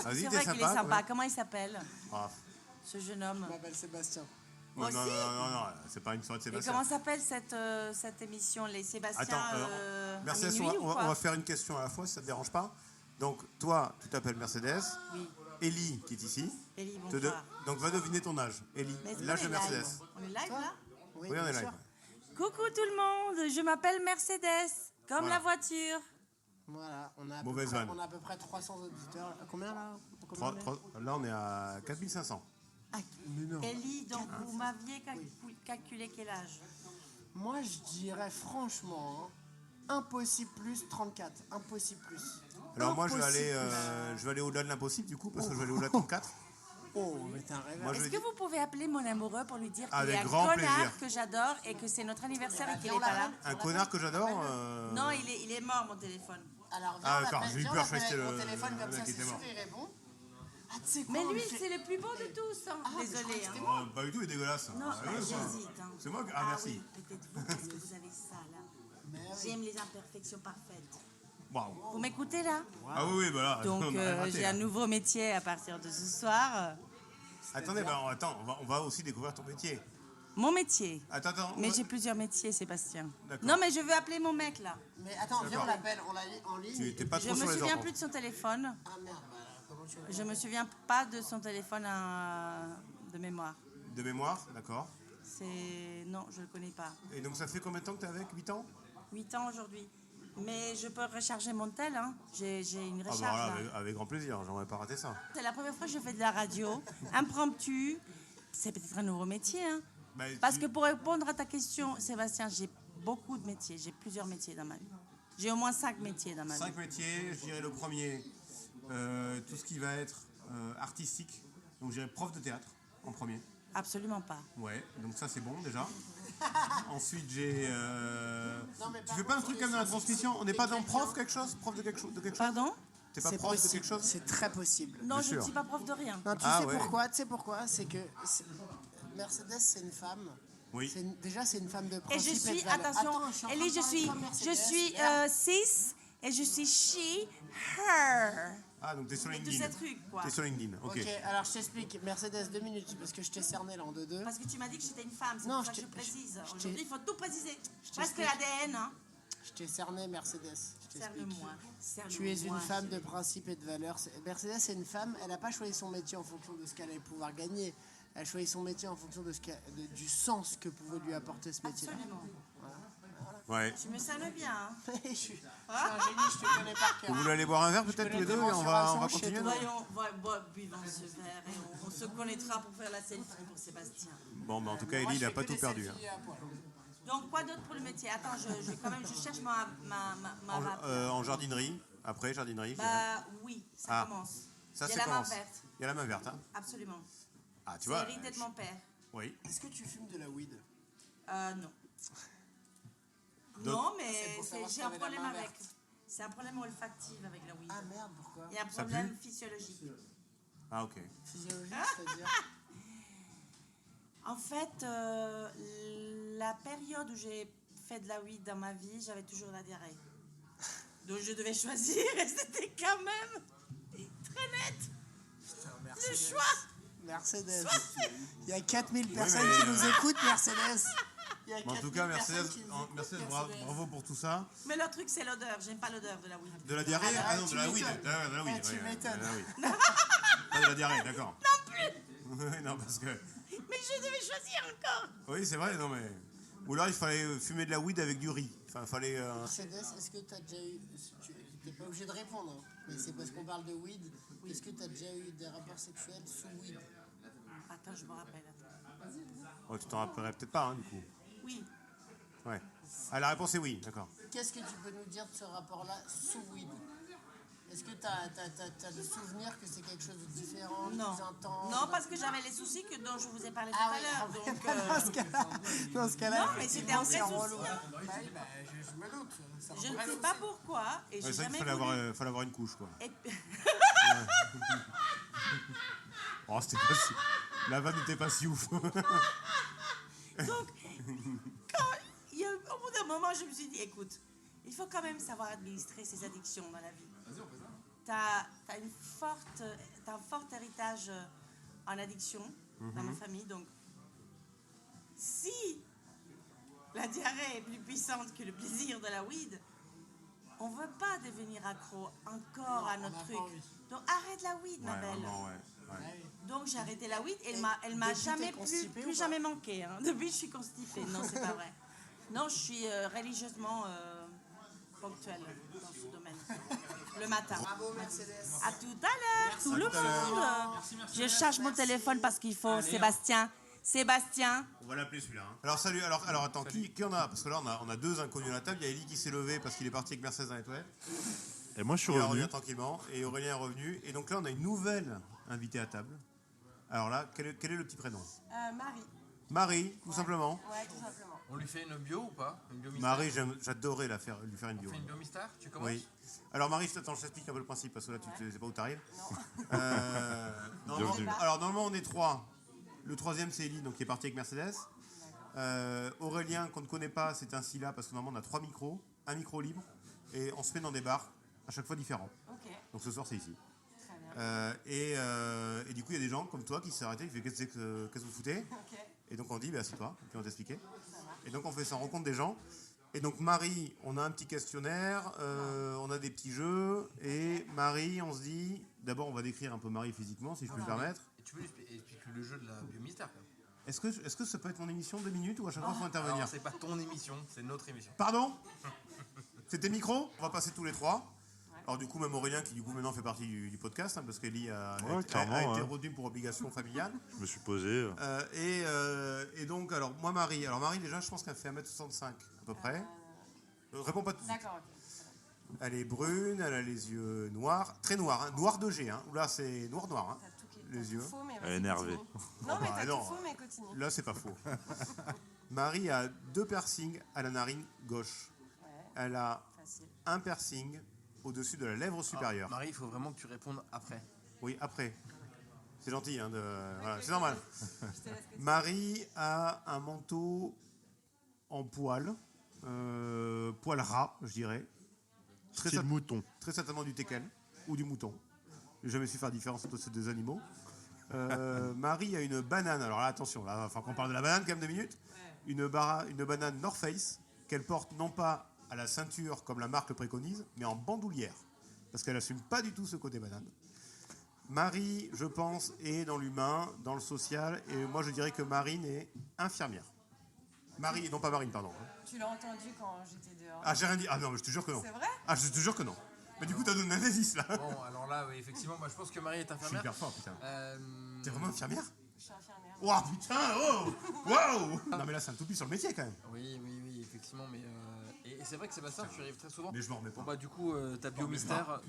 Vas-y, c'est t'es vrai qu'il est sympa. sympa. ouais. Comment il s'appelle, Ah, ce jeune homme? Je m'appelle Sébastien. Non, Aussi non, c'est pas une soirée de Et Sébastien. comment s'appelle cette émission, les Sébastien Attends, à Mercedes, minuit ou on quoi va faire une question à la fois, si ça te dérange pas. Donc, toi, tu t'appelles Mercedes. Oui. Ellie, qui est ici. Ellie, te bonsoir. Donc, va deviner ton âge. Ellie, Mais est-ce l'âge qu'on de est live Mercedes. On est live là Oui, on est bien live. sûr. Coucou tout le monde, je m'appelle Mercedes, comme Voilà. la voiture. Voilà, on a, Mauvaise vanne. on a à peu près 300 auditeurs. Combien là? Là, on est à 4500. Ah, Mais non. Ellie, donc vous m'aviez calculé quel âge? Moi, je dirais franchement, impossible plus 34. Impossible plus. Alors, moi, je vais Impossible. aller au-delà de l'impossible, du coup, parce que je vais aller au-delà de 34. Oh, mais t'es un rêveur. Moi, je Est-ce vais que dire- vous pouvez appeler mon amoureux pour lui dire qu'il Avec est un grand connard plaisir. que j'adore et que c'est notre anniversaire et qu'il n'est pas là? Un connard que j'adore. Non, il est mort mon téléphone. Alors, Ah, viens, d'accord, on l'appelle- j'ai eu viens, peur, on je croyais que l'appelle c'était au téléphone le comme mec ça, qui c'est était sûr, mort. il répond. Ah, tu sais quoi, Mais on lui, fait- c'est le plus beau de tous. Hein. mais je Désolée. croyais que Hein. c'était moi. Pas du tout, il est dégueulasse. Non, Sérieux, ça. j'hésite. Hein. C'est moi qui... Ah, merci. oui, peut-être vous, parce que vous avez ça là. Mais oui. J'aime les imperfections parfaites. Waouh. Vous m'écoutez là? Ah oui, bah là. Donc on a raté, j'ai là. un nouveau métier à partir de ce soir. Attendez, attends, on va aussi découvrir ton métier. Mon métier. Attends. Mais j'ai plusieurs métiers, Sébastien. D'accord. Non, mais je veux appeler mon mec là. Mais attends, viens, on l'appelle en ligne. Tu n'es pas Je trop me sur les souviens enfants. plus de son téléphone. Ah merde, bah, comment tu veux? Je me souviens pas de son téléphone de mémoire. De mémoire, d'accord. Non, je le connais pas. Et donc, ça fait combien de temps que tu es avec? 8 ans? 8 ans aujourd'hui. Mais je peux recharger mon tel, hein. J'ai une Ah bah recharge voilà, là. avec grand plaisir, j'aimerais pas rater ça. C'est la première fois que je fais de la radio, impromptu. C'est peut-être un nouveau métier, hein. Bah, Parce tu- que pour répondre à ta question, Sébastien, j'ai beaucoup de métiers. J'ai plusieurs métiers dans ma vie. J'ai au moins 5 métiers dans ma vie. 5 métiers, je dirais le premier, tout ce qui va être artistique. Donc, je dirais prof de théâtre en premier. Absolument pas. Ouais, donc ça c'est bon déjà. Ensuite, j'ai. Non, mais Tu par fais pas un contre, truc comme dans la transmission? On n'est pas dans prof quelque chose? Prof de quelque chose? Pardon? T'es pas C'est prof de possible, quelque chose? c'est très possible. Non, Bien je sûr. ne suis pas prof de rien. Non, tu Ah, sais ouais. pourquoi? Tu sais pourquoi? C'est que Mercedes, c'est une femme. Oui. Déjà, c'est une femme de Et principe je suis, de valeur. attention, Attends, suis en train Ellie, de je parler suis, comme je Mercedes, suis là. cis et je suis she, her. Ah, donc t'es sur Tous LinkedIn. ces trucs, quoi. T'es sur LinkedIn, ok. Ok, alors je t'explique. Mercedes, 2 minutes, parce que je t'ai cerné là en 2-2. Parce que tu m'as dit que j'étais une femme, c'est Non, pour ça je que je t'ai- précise. je t'ai- Aujourd'hui, il faut tout préciser. Presque t'explique. l'ADN, hein. Je t'ai cerné, Mercedes. Je t'explique. Serre-le-moi. Tu es une femme de principe et de valeur. Mercedes, c'est une femme, elle n'a pas choisi son métier en fonction de ce qu'elle allait pouvoir gagner. Elle a choisi son métier en fonction de du sens que pouvait lui apporter ce métier-là. Absolument. Ouais. Tu me cernes bien, hein. je suis un génie, je te connais par cœur. Vous voulez aller boire un verre peut-être tous les deux et on va continuer, non? Voyons, buvons ce verre et on se connaîtra pour faire la selfie pour Sébastien. Bon, bah en tout cas, Ellie, il a pas tout perdu. Hein. Donc, quoi d'autre pour le métier? Attends, je cherche ma map. En jardinerie, après jardinerie, je dirais. Bah oui, ça Ah, commence. Ça, Il y a c'est la main commence. verte, Il y a la main verte, hein. absolument. Ah, tu C'est vois. hérité de mon père. Oui. Est-ce que tu fumes de la weed? Non. Donc- Non, C'est mais pour savoir si j'ai un t'avais la problème main avec. verte. C'est un problème olfactif avec la weed. Ah merde, pourquoi? Il y a un Ça problème physiologique. Ah, ok. Physiologique, c'est-à-dire? En fait, la période où j'ai fait de la weed dans ma vie, j'avais toujours la diarrhée. Donc je devais choisir et c'était quand même très net. Putain, Le Mercedes. choix. Mercedes. Il y a 4000 Oui, personnes mais, qui nous écoutent, Mercedes. Il y a Mais en tout 4000 cas, personnes Mercedes, qui nous écoutent, Mercedes, Mercedes. bravo pour tout ça. Mais le truc, c'est l'odeur. J'aime pas l'odeur de la weed. De la diarrhée? Ah, Ah non, de tu la weed. m'étonnes. De la weed, Ah, tu ouais, m'étonnes. de la weed. Pas de la diarrhée, d'accord. Non plus. Non, parce que... Mais je devais choisir encore. Oui, c'est vrai, non mais... Ou alors il fallait fumer de la weed avec du riz. Enfin, il fallait... Mercedes, est-ce que tu as déjà eu. Tu n'es pas obligé de répondre, hein, mais c'est parce qu'on parle de weed. Est-ce que tu as déjà eu des rapports sexuels sous weed? Attends, je me rappelle. Attends. Oh, tu t'en rappellerais peut-être pas, hein, du coup. Oui. Ouais. Ah, la réponse est oui, d'accord. Qu'est-ce que tu peux nous dire de ce rapport-là sous weed? Est-ce que tu as le souvenir que c'est quelque chose de différent, Non. plus intense? Non, parce que j'avais les soucis dont je vous ai parlé tout Ah à oui, l'heure. ah oui, Donc, dans ce cas-là, dans ce cas-là, Non, mais c'était un vrai effectivement, souci, c'est hein. relou. Bah oui, bah, je me doute. C'est un je vrai ne sais souci. pas pourquoi et Ouais, j'ai c'est vrai jamais qu'il voulu. fallait avoir une couche, quoi. Et- Oh, c'était pas si... La vanne n'était pas si ouf. Donc, au bout d'un moment, je me suis dit, écoute, il faut quand même savoir administrer ses addictions dans la vie. T'as un fort héritage en addiction dans ma famille, donc si la diarrhée est plus puissante que le plaisir de la weed, on veut pas devenir accro encore à notre on a truc. pas envie. Donc arrête la weed, ma Ouais, belle. vraiment, ouais. Donc j'ai arrêté la weed et Et elle m'a depuis, jamais t'es constipée ou plus pas jamais manqué. Hein. Depuis je suis constipée. Non, c'est pas vrai. Non, je suis religieusement ponctuelle dans ce domaine. Le matin. Bravo, Mercedes. À tout à l'heure, tout le monde. Je cherche mon téléphone parce qu'il faut Sébastien. Sébastien. On va l'appeler celui-là. Hein. Alors salut, alors attends, qui en a? Parce que là on a deux inconnus à la table. Il y a Eli qui s'est levé parce qu'il est parti avec Mercedes dans les toilettes. Et moi, je suis Il revenu. revient tranquillement. Et Aurélien est revenu. Et donc là on a une nouvelle invitée à table. Alors là, quel est le petit prénom? Marie. Marie, tout simplement. Ouais, tout simplement. On lui fait une bio ou pas? Une bio mystère? Marie, j'adorais lui faire une bio. On fait une bio mystère? Tu commences? Oui. Alors Marie, je t'explique un peu le principe parce que là tu sais pas où t'arrives. Bienvenue. Alors normalement on est trois. Le troisième c'est Ellie, donc qui est parti avec Mercedes. Aurélien qu'on ne connaît pas, c'est un Scylla parce que normalement on a 3 micros, un micro libre et on se met dans des bars à chaque fois différents. Ok, Donc ce soir c'est ici. très bien. Et du coup il y a des gens comme toi qui se sont arrêtés, qui fait qu'est-ce que vous foutez? Ok, Et donc on dit bah assieds-toi, et puis on va t'expliquer. Et donc on fait ça, on rencontre des gens. Et donc Marie, on a un petit questionnaire, on a des petits jeux. Et Marie, on se dit, d'abord on va décrire un peu Marie physiquement, si je peux me permettre. Et tu peux lui expliquer le jeu de la bio mystère quand même. Est-ce que ça peut être mon émission 2 minutes ou à chaque fois il faut intervenir? Alors c'est pas ton émission, c'est notre émission. Pardon? C'est tes micros? On va passer tous les trois. Alors du coup même Aurélien qui du coup maintenant fait partie du podcast hein, parce qu'Elie a clairement, été ouais. retenu pour obligation familiale. Je me suis posé. Et donc alors moi Marie, déjà je pense qu'elle fait 1m65 à peu près. Réponds pas tout de suite. d'accord, ok. Elle est brune, elle a les yeux noirs, très noirs, hein, noir de G. Hein. Là c'est noir hein. T'as tout, Les t'as yeux. tout faux, mais Elle vas-y, est énervée. continue. Non, mais bah, t'as non. tout faux, mais continue. Là c'est pas faux. Marie a 2 piercings à la narine gauche. Ouais, Elle a facile. un piercing au-dessus de la lèvre supérieure. Marie, il faut vraiment que tu répondes après. Oui, après. C'est gentil, hein, voilà, c'est normal. Je te laisse continuer. Marie a un manteau en poil, poil ras, je dirais. Style mouton. Très certainement du teckel ou du mouton. J'ai jamais su faire la différence entre ces deux animaux. Marie a une banane. Alors là, attention, là, enfin qu'on parle de la banane quand même 2 minutes. Une banane North Face qu'elle porte non pas à la ceinture comme la marque le préconise, mais en bandoulière. Parce qu'elle assume pas du tout ce côté banane. Marie, je pense, est dans l'humain, dans le social, et moi je dirais que Marine est infirmière. Marie, non pas Marine, pardon. Tu l'as entendu quand j'étais dehors. Ah, j'ai rien dit. Ah non, mais je te jure que non. C'est vrai? Ah, je te jure que non. Mais du coup, t'as donné un indice là. Bon, alors là, oui, effectivement, moi je pense que Marie est Je suis infirmière. hyper fort, putain. Euh, T'es vraiment infirmière? Je suis infirmière. Waouh, putain, oh, waouh. Non, mais là, c'est un toupie sur le métier quand même. Oui, effectivement, mais et c'est vrai que Sébastien, tu arrives très souvent. Mais je m'en remets Bon pas. bah du coup, ta bio mais mystère, pas,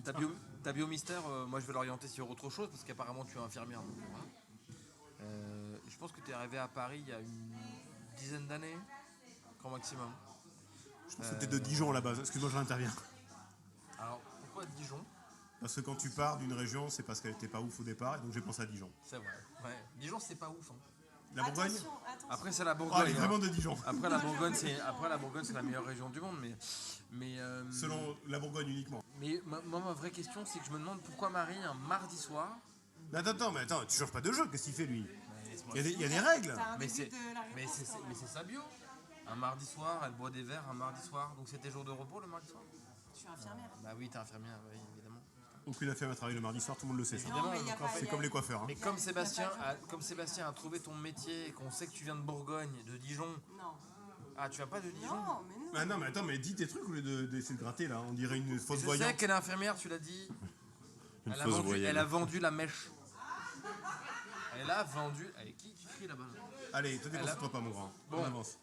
ta bio mystère, moi je vais l'orienter sur autre chose parce qu'apparemment tu es infirmière. Donc, voilà. Je pense que tu es arrivé à Paris il y a une dizaine d'années, grand maximum. Je pense que t'es de Dijon à la base. Excuse-moi, je réinterviens. Alors pourquoi Dijon? Parce que quand tu pars d'une région, c'est parce qu'elle était pas ouf au départ, et donc j'ai pensé à Dijon. C'est vrai. Ouais. Dijon c'est pas ouf. Hein. La Bourgogne? Attention, attention. Après c'est la Ah, Bourgogne. elle est vraiment de Dijon. Après la Bourgogne c'est la meilleure région du monde, mais Selon la Bourgogne uniquement. mais moi ma vraie question c'est que je me demande pourquoi Marie un mardi soir. Mais attends, tu changes pas de jeu, qu'est-ce qu'il fait lui? Il y a des règles. T'as un Mais début c'est de la mais réponse, c'est toi. mais c'est sa bio. Un mardi soir, elle boit des verres un mardi soir. Donc c'était jour de repos le mardi soir. Je suis infirmière. Bah oui, t'es infirmière, oui, évidemment. Aucune affaire à travailler le mardi soir, tout le monde le sait ça. Évidemment, Non, mais il y a donc, en pas- fait, C'est comme les coiffeurs. Hein. mais comme Sébastien a trouvé ton métier et qu'on sait que tu viens de Bourgogne, de Dijon. Non. Ah, tu viens pas de Dijon? Non, mais non. Ah non, mais attends, mais dis tes trucs au lieu d'essayer de gratter là. On dirait une fausse Je sais voyante. qu'elle est infirmière, tu l'as dit. Une Elle a, fausse vendu, voyelle. elle a vendu la mèche. Elle a vendu. Allez, qui crie là-bas? Allez, te déconcentre pas, mon grand. Bon. On avance.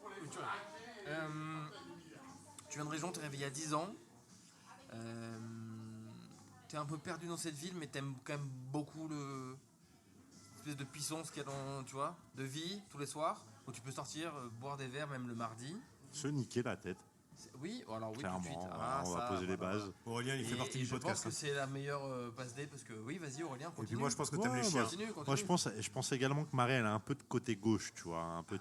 Tu viens de région, t'es réveillé il y a 10 ans. T'es un peu perdu dans cette ville, mais t'aimes quand même beaucoup l'espèce de puissance qu'il y a dans, tu vois, de vie tous les soirs, où tu peux sortir, boire des verres même le mardi. Se niquer la tête, Oui, alors oui, tout de clairement. suite. Voilà, on va ça, poser les voilà. bases. Aurélien, il fait Et, partie et du je pense podcast. que Hein. c'est la meilleure passe D parce que oui, vas-y Aurélien, Et continue. puis moi, je pense que t'aimes Ouais, les chiens. Continue. Moi, je pense également que Marie, elle a un peu de côté gauche, tu vois. Un peu.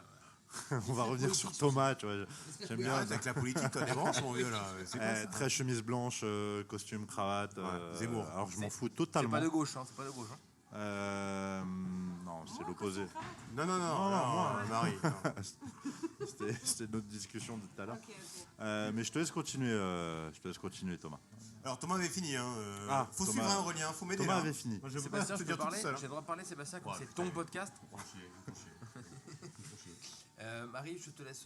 On va revenir sur Thomas, tu vois. J'aime bien. Arrête avec la politique, toi, des branches, mon vieux, là. C'est quoi ça? Très chemise blanche, costume, cravate. Zemmour. Alors je m'en fous C'est totalement. pas de gauche, hein, c'est pas de gauche. Hein. Non, c'est poser. Non, moi. Marie. non. C'était notre discussion de tout à l'heure. Ok, ok. Mais je te laisse continuer, Thomas. Alors Thomas avait fini. Hein. Faut Thomas- suivre Aurélien, faut m'aider. Thomas là. avait fini. Moi, je peux pas Sébastien, te je peux dire tout parler. seul. J'ai le droit de parler, Sébastien, comme Ouais, c'est ton podcast. Faut chier. Marie, je te laisse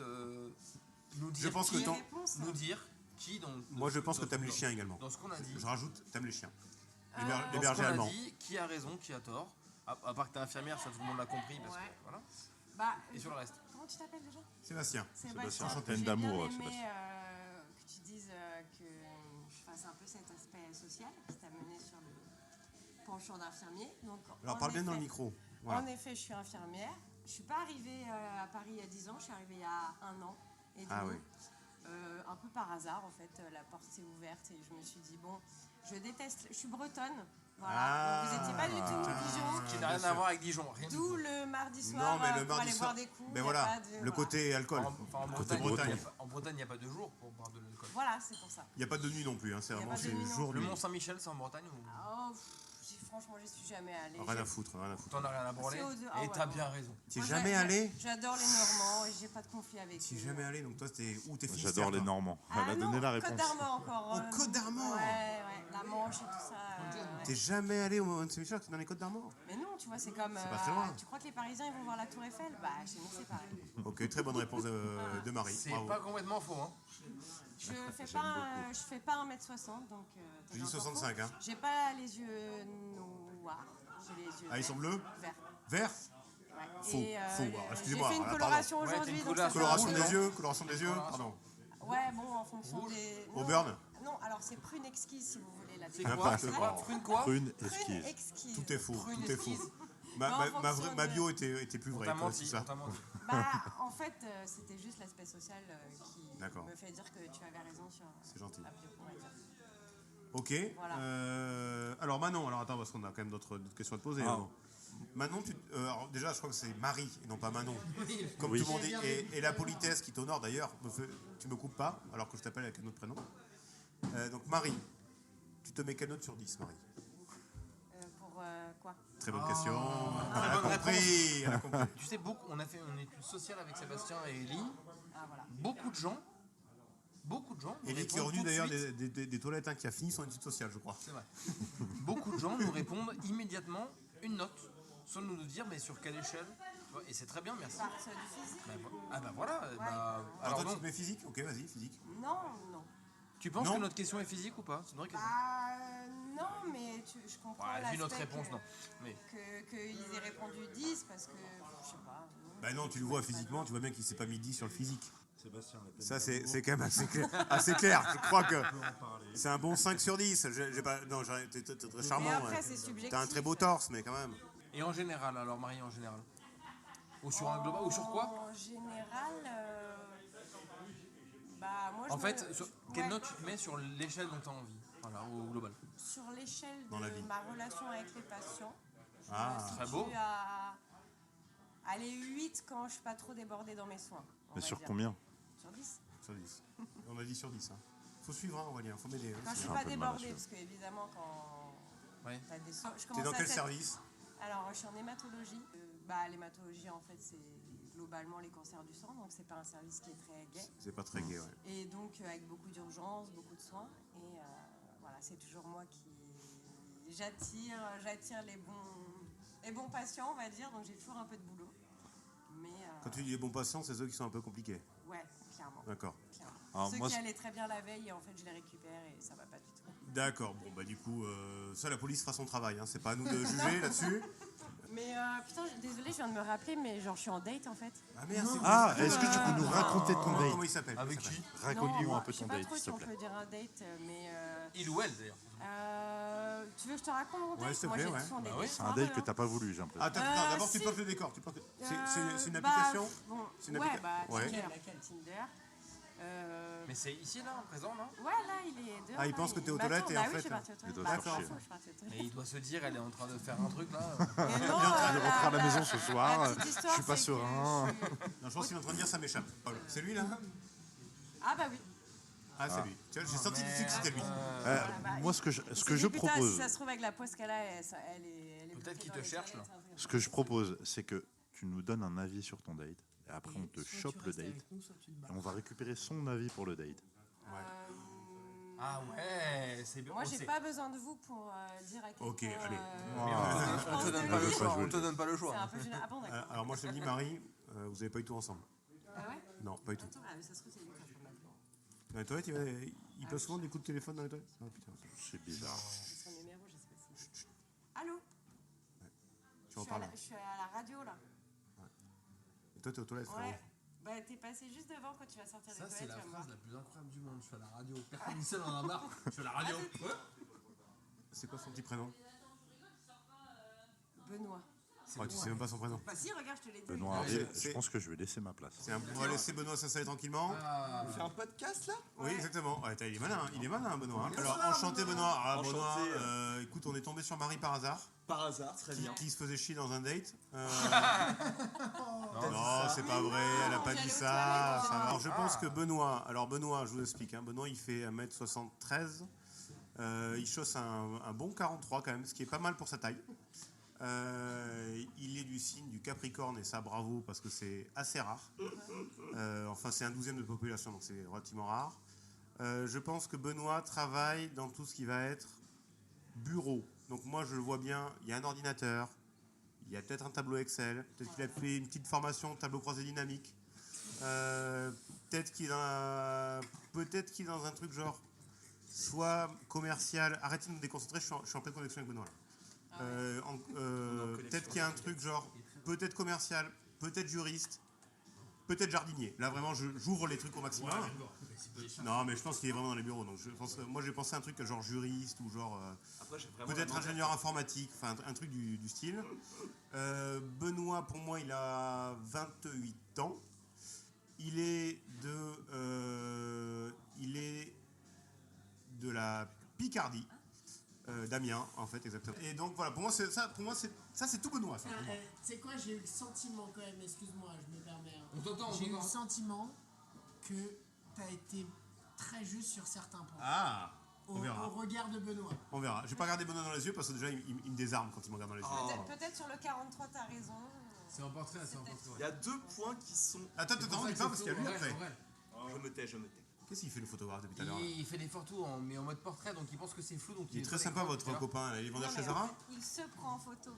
nous dire. Je pense que qui- ton- nous dire qui dans. Moi, je pense que t'aimes les chiens également. Dans ce qu'on a dit. Je rajoute, t'aimes les chiens. Les Dans ce bergers qu'on a allemands. dit, qui a raison, qui a tort. À part que t'es infirmière, ça tout le monde l'a compris. Parce Ouais. que, voilà. Bah, Et sur le reste. comment tu t'appelles déjà? Sébastien. Sébastien, enchanté. pleine J'ai d'amour, bien aimé Sébastien. que tu dises que je fasse un peu cet aspect social qui t'a mené sur le penchant d'infirmier. Donc, Alors en parle bien dans le effet- micro. Voilà. En effet, je suis infirmière. Je suis pas arrivée à Paris il y a 10 ans, je suis arrivée il y a 1 an et demi. Ah oui. Un peu par hasard, en fait, la porte s'est ouverte et je me suis dit, bon, je déteste, je suis bretonne. Voilà. Ah. Donc, vous n'étiez pas du tout Dijon. Qui n'a rien à voir avec Dijon. Rien du D'où tout. le mardi soir Non, mais le pour mardi aller soir. boire des coups. Mais y a voilà, pas de- le voilà. côté alcool. En Bretagne. Bretagne, il n'y a pas de jour pour boire de l'alcool. Voilà, c'est pour ça. Il n'y a pas de nuit non plus. Hein. C'est Il y a vraiment pas de c'est nuit non jour Le nuit. Mont-Saint-Michel, c'est en Bretagne ou Oh, franchement, j'y suis jamais allée. Rien à foutre, rien à foutre. t'en as rien à branler? C'est aux deux. Ah Et ouais, t'as ouais. bien raison. T'es Moi, jamais allé? J'adore les Normands et j'ai pas de conflit avec T'es eux. jamais allé, donc toi t'es où? T'es Finistère, J'adore les toi Normands. Ah Elle a non, donné la Côte réponse. d'Armor encore. Oh, Côte d'Armor. Ouais, la Manche et tout ça. T'es jamais allé au Mont-Saint-Michel, t'es dans les Côtes d'Armor? Mais non, tu vois, c'est comme. C'est pas très loin. Tu crois que les Parisiens ils vont voir la Tour Eiffel? Bah, chez nous c'est pareil. Ok, très bonne réponse de Marie. C'est Bravo. pas complètement faux. Hein. Je fais pas 1m60 donc. t'as Je dis encore 65, faux. hein. J'ai pas les yeux noirs. J'ai les yeux. Ah, ils sont bleus? verts. Vert? Ouais. Faux, Et, faux. Alors, j'ai excusez-moi, fait une voilà, coloration pardon. Ouais, aujourd'hui. t'as une donc ça fait Coloration un des bleu. yeux, coloration des yeux, pardon. Ouais, bon, en fonction des. Non, Auburn? Non, alors c'est prune exquise si vous voulez la C'est définition. quoi? N'importe C'est quoi. quoi? Prune quoi? Prune Prune esquisse. exquise. Tout est faux, Prune tout est faux. esquisse. Ma bio était plus On vraie, t'a toi, menti, c'est ça. on t'a menti. Bah, en fait, c'était juste l'aspect social qui D'accord. me fait dire que tu avais raison sur C'est gentil. la bio, on va dire. Ok. Voilà. Alors Manon, alors attends, parce qu'on a quand même d'autres questions à te poser. Ah. hein. Manon, alors déjà, je crois que c'est Marie et non pas Manon. Comme Oui. tout le monde dit. Et la politesse qui t'honore d'ailleurs, tu me coupes pas, alors que je t'appelle avec un autre prénom. Donc Marie, tu te mets quelle note sur 10, Marie? Pour quoi? Très bonne question. Très Elle a bonne compris. Elle a compris. Tu sais, on a fait une étude sociale avec Sébastien et Ellie. Ah, voilà. Beaucoup de gens. nous Ellie qui est répondent revenue tout de d'ailleurs suite. des toilettes, hein, qui a fini son étude sociale, je crois. C'est vrai. Beaucoup de gens nous répondent immédiatement une note, sans nous dire mais sur quelle échelle. Tu vois, et c'est très bien, merci. Par du physique? Ah bah voilà. Alors Alors toi, tu donc, te mets physique? Ok, vas-y, physique. Non, non. tu penses Non. que notre question est physique ou pas? C'est une vraie question. Non, mais je comprends Ouais, vu l'aspect notre réponse, non. Mais qu'ils aient répondu 10 parce que, je sais pas. Bah non, tu le vois physiquement, tu vois bien qu'il s'est pas mis 10 sur le physique. Sébastien, la peine Ça, d'amour. c'est quand même assez clair. Je crois que c'est un bon 5 sur 10. Non, t'es très charmant. Mais après, ouais. c'est subjectif. T'as un très beau torse, mais quand même. et en général, alors Marie, en général. Ou sur un global, ou sur quoi? En général, bah moi je En fait, me- quelle ouais, note tu te mets sur l'échelle dont tu as envie? Voilà, au global. sur l'échelle Dans la de vie. ma relation avec les patients, je Ah. me Très situe beau. à aller 8 quand je suis pas trop débordée dans mes soins. on Mais va sur dire. combien? Sur 10. Sur 10. On a dit sur 10. Hein. Faut suivre, hein, Aurélien. Faut m'aider. Hein. Quand je suis un pas peu de mal à débordée, suivre. parce que évidemment quand Ouais. t'as des soins, je T'es commence dans à quel 7. service? Alors, je suis en hématologie. L'hématologie, en fait, c'est globalement les cancers du sang, donc c'est pas un service qui est très gai. C'est pas très gai, ouais. Et donc, avec beaucoup d'urgences, beaucoup de soins. Et voilà, c'est toujours moi qui. J'attire les bons patients, on va dire, donc j'ai toujours un peu de boulot. Mais. Quand tu dis les bons patients, c'est ceux qui sont un peu compliqués. Ouais, clairement. D'accord. clairement. Alors, Ceux moi, qui c'est- allaient très bien la veille, et en fait, je les récupère et ça va pas du tout. D'accord. Bon, bah, du coup, ça, la police fera son travail. Hein. C'est pas à nous de juger là-dessus. Mais putain, désolée, je viens de me rappeler, mais genre, je suis en date en fait. Ah merde, c'est Ah, est-ce que tu peux nous raconter ton Comment date? il s'appelle? Avec Comment il qui? s'appelle Raconte-nous Non, un peu je sais ton pas date, trop s'il si te on plaît. peut dire un date, mais. Il ou elle d'ailleurs. Tu veux que je te raconte mon date? Ouais, s'il te Moi, plaît, j'ai ouais. souvent des Bah oui. dates C'est un date que foireux, t'as pas voulu, j'ai l'impression. Attends, d'abord, tu si. plantes le décor. C'est une bah, application? bon, C'est une ouais, applica- bah, Ouais. Tinder. Mais c'est ici là, en présent là. Ouais, là, il est dehors. Ah, il là, pense que t'es aux m'attend. toilettes et Bah en oui, fait, je suis partie aux il doit toilettes. se Bah, faire je m'en chier. fous, je suis partie aux Mais toilettes. il doit se dire, elle est en train de faire un truc là. Et non, Il rentrera à la maison ce soir. la petite histoire, Je suis pas c'est que serein. je suis- Non, je pense qu'il est en train de dire ça m'échappe. Paul. C'est lui là? Ah, bah oui. Ah, c'est lui. Tu vois, j'ai senti tout de suite que c'était lui. Bah, Moi, ce que il je s'est dit, putain, propose, Si ça se trouve avec la poste qu'elle a, elle est Peut-être bloquée qu'il dans te les cherche, toilettes, là. un truc. Ce que je propose, c'est que tu nous donnes un avis sur ton date. Et après, on te chope le date. Et on va récupérer son avis pour le date. Ah ouais, c'est bien. Moi, j'ai pas besoin de vous pour dire à quelqu'un. Ok, allez. On te donne pas le choix. On te donne pas le C'est choix. un peu gênant. Ah bon, d'accord. Alors moi je te dis Marie, vous n'avez pas eu tout ensemble. Ah ouais? Non, pas du tout. Ah, mais ça se trouve, c'est Lucas, maintenant. Dans les toilettes, il passe souvent des coups de téléphone dans les toilettes. Ah putain, C'est bizarre. Son numéro, je sais pas si. Allô? tu en parles. Je suis à la radio, là. Et toi t'es aux toilettes, frérot. Ouais. Bah, t'es passé juste devant quand tu vas sortir des Ça, toilettes. c'est la tu vas phrase voir. la plus incroyable du monde. Je suis à la radio. Personne seul en a marre. Je suis à la radio. Ouais. C'est quoi son petit prénom? Benoît. Oh, tu sais même pas son prénom. Bah, si, regarde, je te l'ai dit. Benoît Ouais, Hardy, c'est- je pense que je vais laisser ma place. On va laisser Benoît s'installer tranquillement. On fait un podcast là? Oui, exactement. Ouais, il est malin, Benoît. Hein. Alors, enchanté, Benoît. Ah, Enchanté. Benoît, écoute, on est tombé sur Marie par hasard, Par hasard, très bien. qui se faisait chier dans un date. Non, c'est pas vrai, elle a pas dit ça. Alors, je pense que Benoît, je vous explique. Hein, Benoît, il fait 1m73. Il chausse un bon 43 quand même, ce qui est pas mal pour sa taille. Il est du signe du Capricorne et ça bravo parce que c'est assez rare. Enfin c'est un 12e de population donc c'est relativement rare. Je pense que Benoît travaille dans tout ce qui va être bureau. Donc moi je le vois bien, il y a un ordinateur, il y a peut-être un tableau Excel, peut-être qu'il a fait une petite formation tableau croisé dynamique. Peut-être qu'il est dans un truc genre soit commercial. Arrêtez de nous déconcentrer, je suis en pleine connexion avec Benoît là. Peut-être qu'il y a un truc genre peut-être commercial, peut-être juriste, peut-être jardinier. Là vraiment j'ouvre les trucs au maximum. Non mais je pense qu'il est vraiment dans les bureaux. Donc moi j'ai pensé à un truc genre juriste ou genre peut-être ingénieur informatique, enfin un truc du style. Benoît pour moi il a 28 ans. Il est de la Picardie. D'Amiens en fait exactement. Et donc voilà pour moi c'est tout Benoît ça. Tu sais quoi, j'ai eu le sentiment quand même, excuse-moi, je me permets. Hein. On t'entend, J'ai eu le sentiment que t'as été très juste sur certains points. Ah on Au verra. regard de Benoît. On verra. Je vais pas regarder Benoît dans les yeux parce que déjà il me désarme quand il me regarde dans les yeux. Peut-être sur le 43, t'as raison. C'est un portrait, c'est un portrait. Il y a 2 points qui sont. Attends, on dit pas parce qu'il y a lui après. Je me tais. Qu'est-ce qu'il fait le photographe depuis tout à l'heure là? Il fait des photos mais en mode portrait donc il pense que c'est flou donc Il est très sympa votre copain, là. Il est vendeur chez Zara. Il se prend en photo.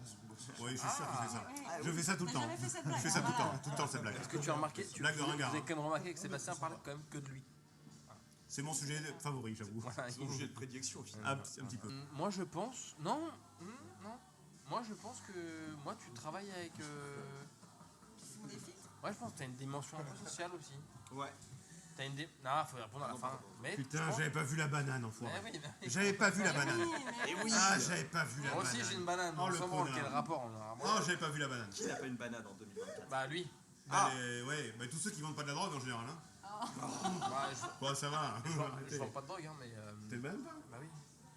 Oui, je suis sûr qu'il fait ça. Ouais. Je fais ça tout le T'as temps. jamais fait cette Je blague, fais ça hein, tout le temps cette blague. Est-ce que tu as remarqué Blague de ringard. Vous avez quand même remarqué que Sébastien parle quand même que de lui. C'est mon sujet favori, j'avoue. Voilà. C'est mon sujet de prédilection au final. Un petit peu. Moi je pense non. Moi je pense que moi tu travailles avec Des filles. ouais je pense que t'as une dimension un peu sociale aussi. Ouais. T'as une non faut répondre à la fin. Mais Putain, j'avais pas vu la banane, enfoiré. Eh oui, mais- J'avais pas vu la banane. Et oui. Ah, j'avais pas vu la Moi aussi j'ai banane. une banane. Oh, On le s'en branle, connard. quel rapport on a. Oh, j'avais pas vu la banane. Qui n'a pas une banane en 2024? Bah lui. Ouais, tous ceux qui vendent pas de la drogue en général. Hein. Bah, Quoi, ça va. je vends pas de drogue hein mais. T'es le même pas? Bah oui.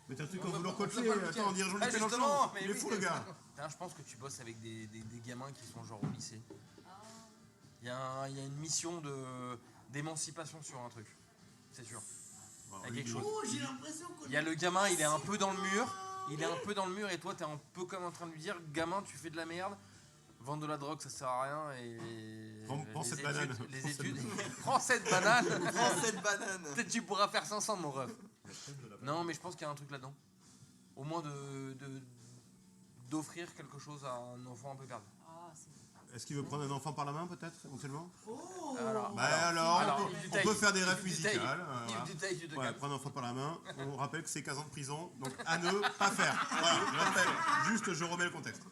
Mais t'as un truc On en va vouloir pas- on coacher. va pas le Attends, en dirigeant Ah, du justement, Pélenchon. mais Il est oui, fou le gars. Putain, je pense que tu bosses avec des gamins qui sont genre au lycée. Il y a une mission d'émancipation sur un truc. C'est sûr. Il y a quelque chose. Oh, j'ai l'impression qu'on Il y a le gamin, il est un peu dans le mur. Il est un peu dans le mur et toi, t'es un peu comme en train de lui dire gamin, tu fais de la merde. Vendre de la drogue, ça sert à rien. Et Prends les cette études- banane. Les études. Prends cette banane. Prends cette banane. Peut-être tu pourras faire 500, mon ref. Non, mais je pense qu'il y a un truc là-dedans. Au moins d'offrir quelque chose à un enfant un peu perdu. Ah, c'est Est-ce qu'il veut prendre un enfant par la main, peut-être, éventuellement? Alors, Alors, Yves on Duteil, peut faire des rêves Yves Duteil, musicales. Yves Duteil, tu te Ouais, calmes. prendre un enfant par la main. On rappelle que c'est 15 ans de prison, donc à ne pas faire. Voilà, je rappelle. Juste, je remets le contexte.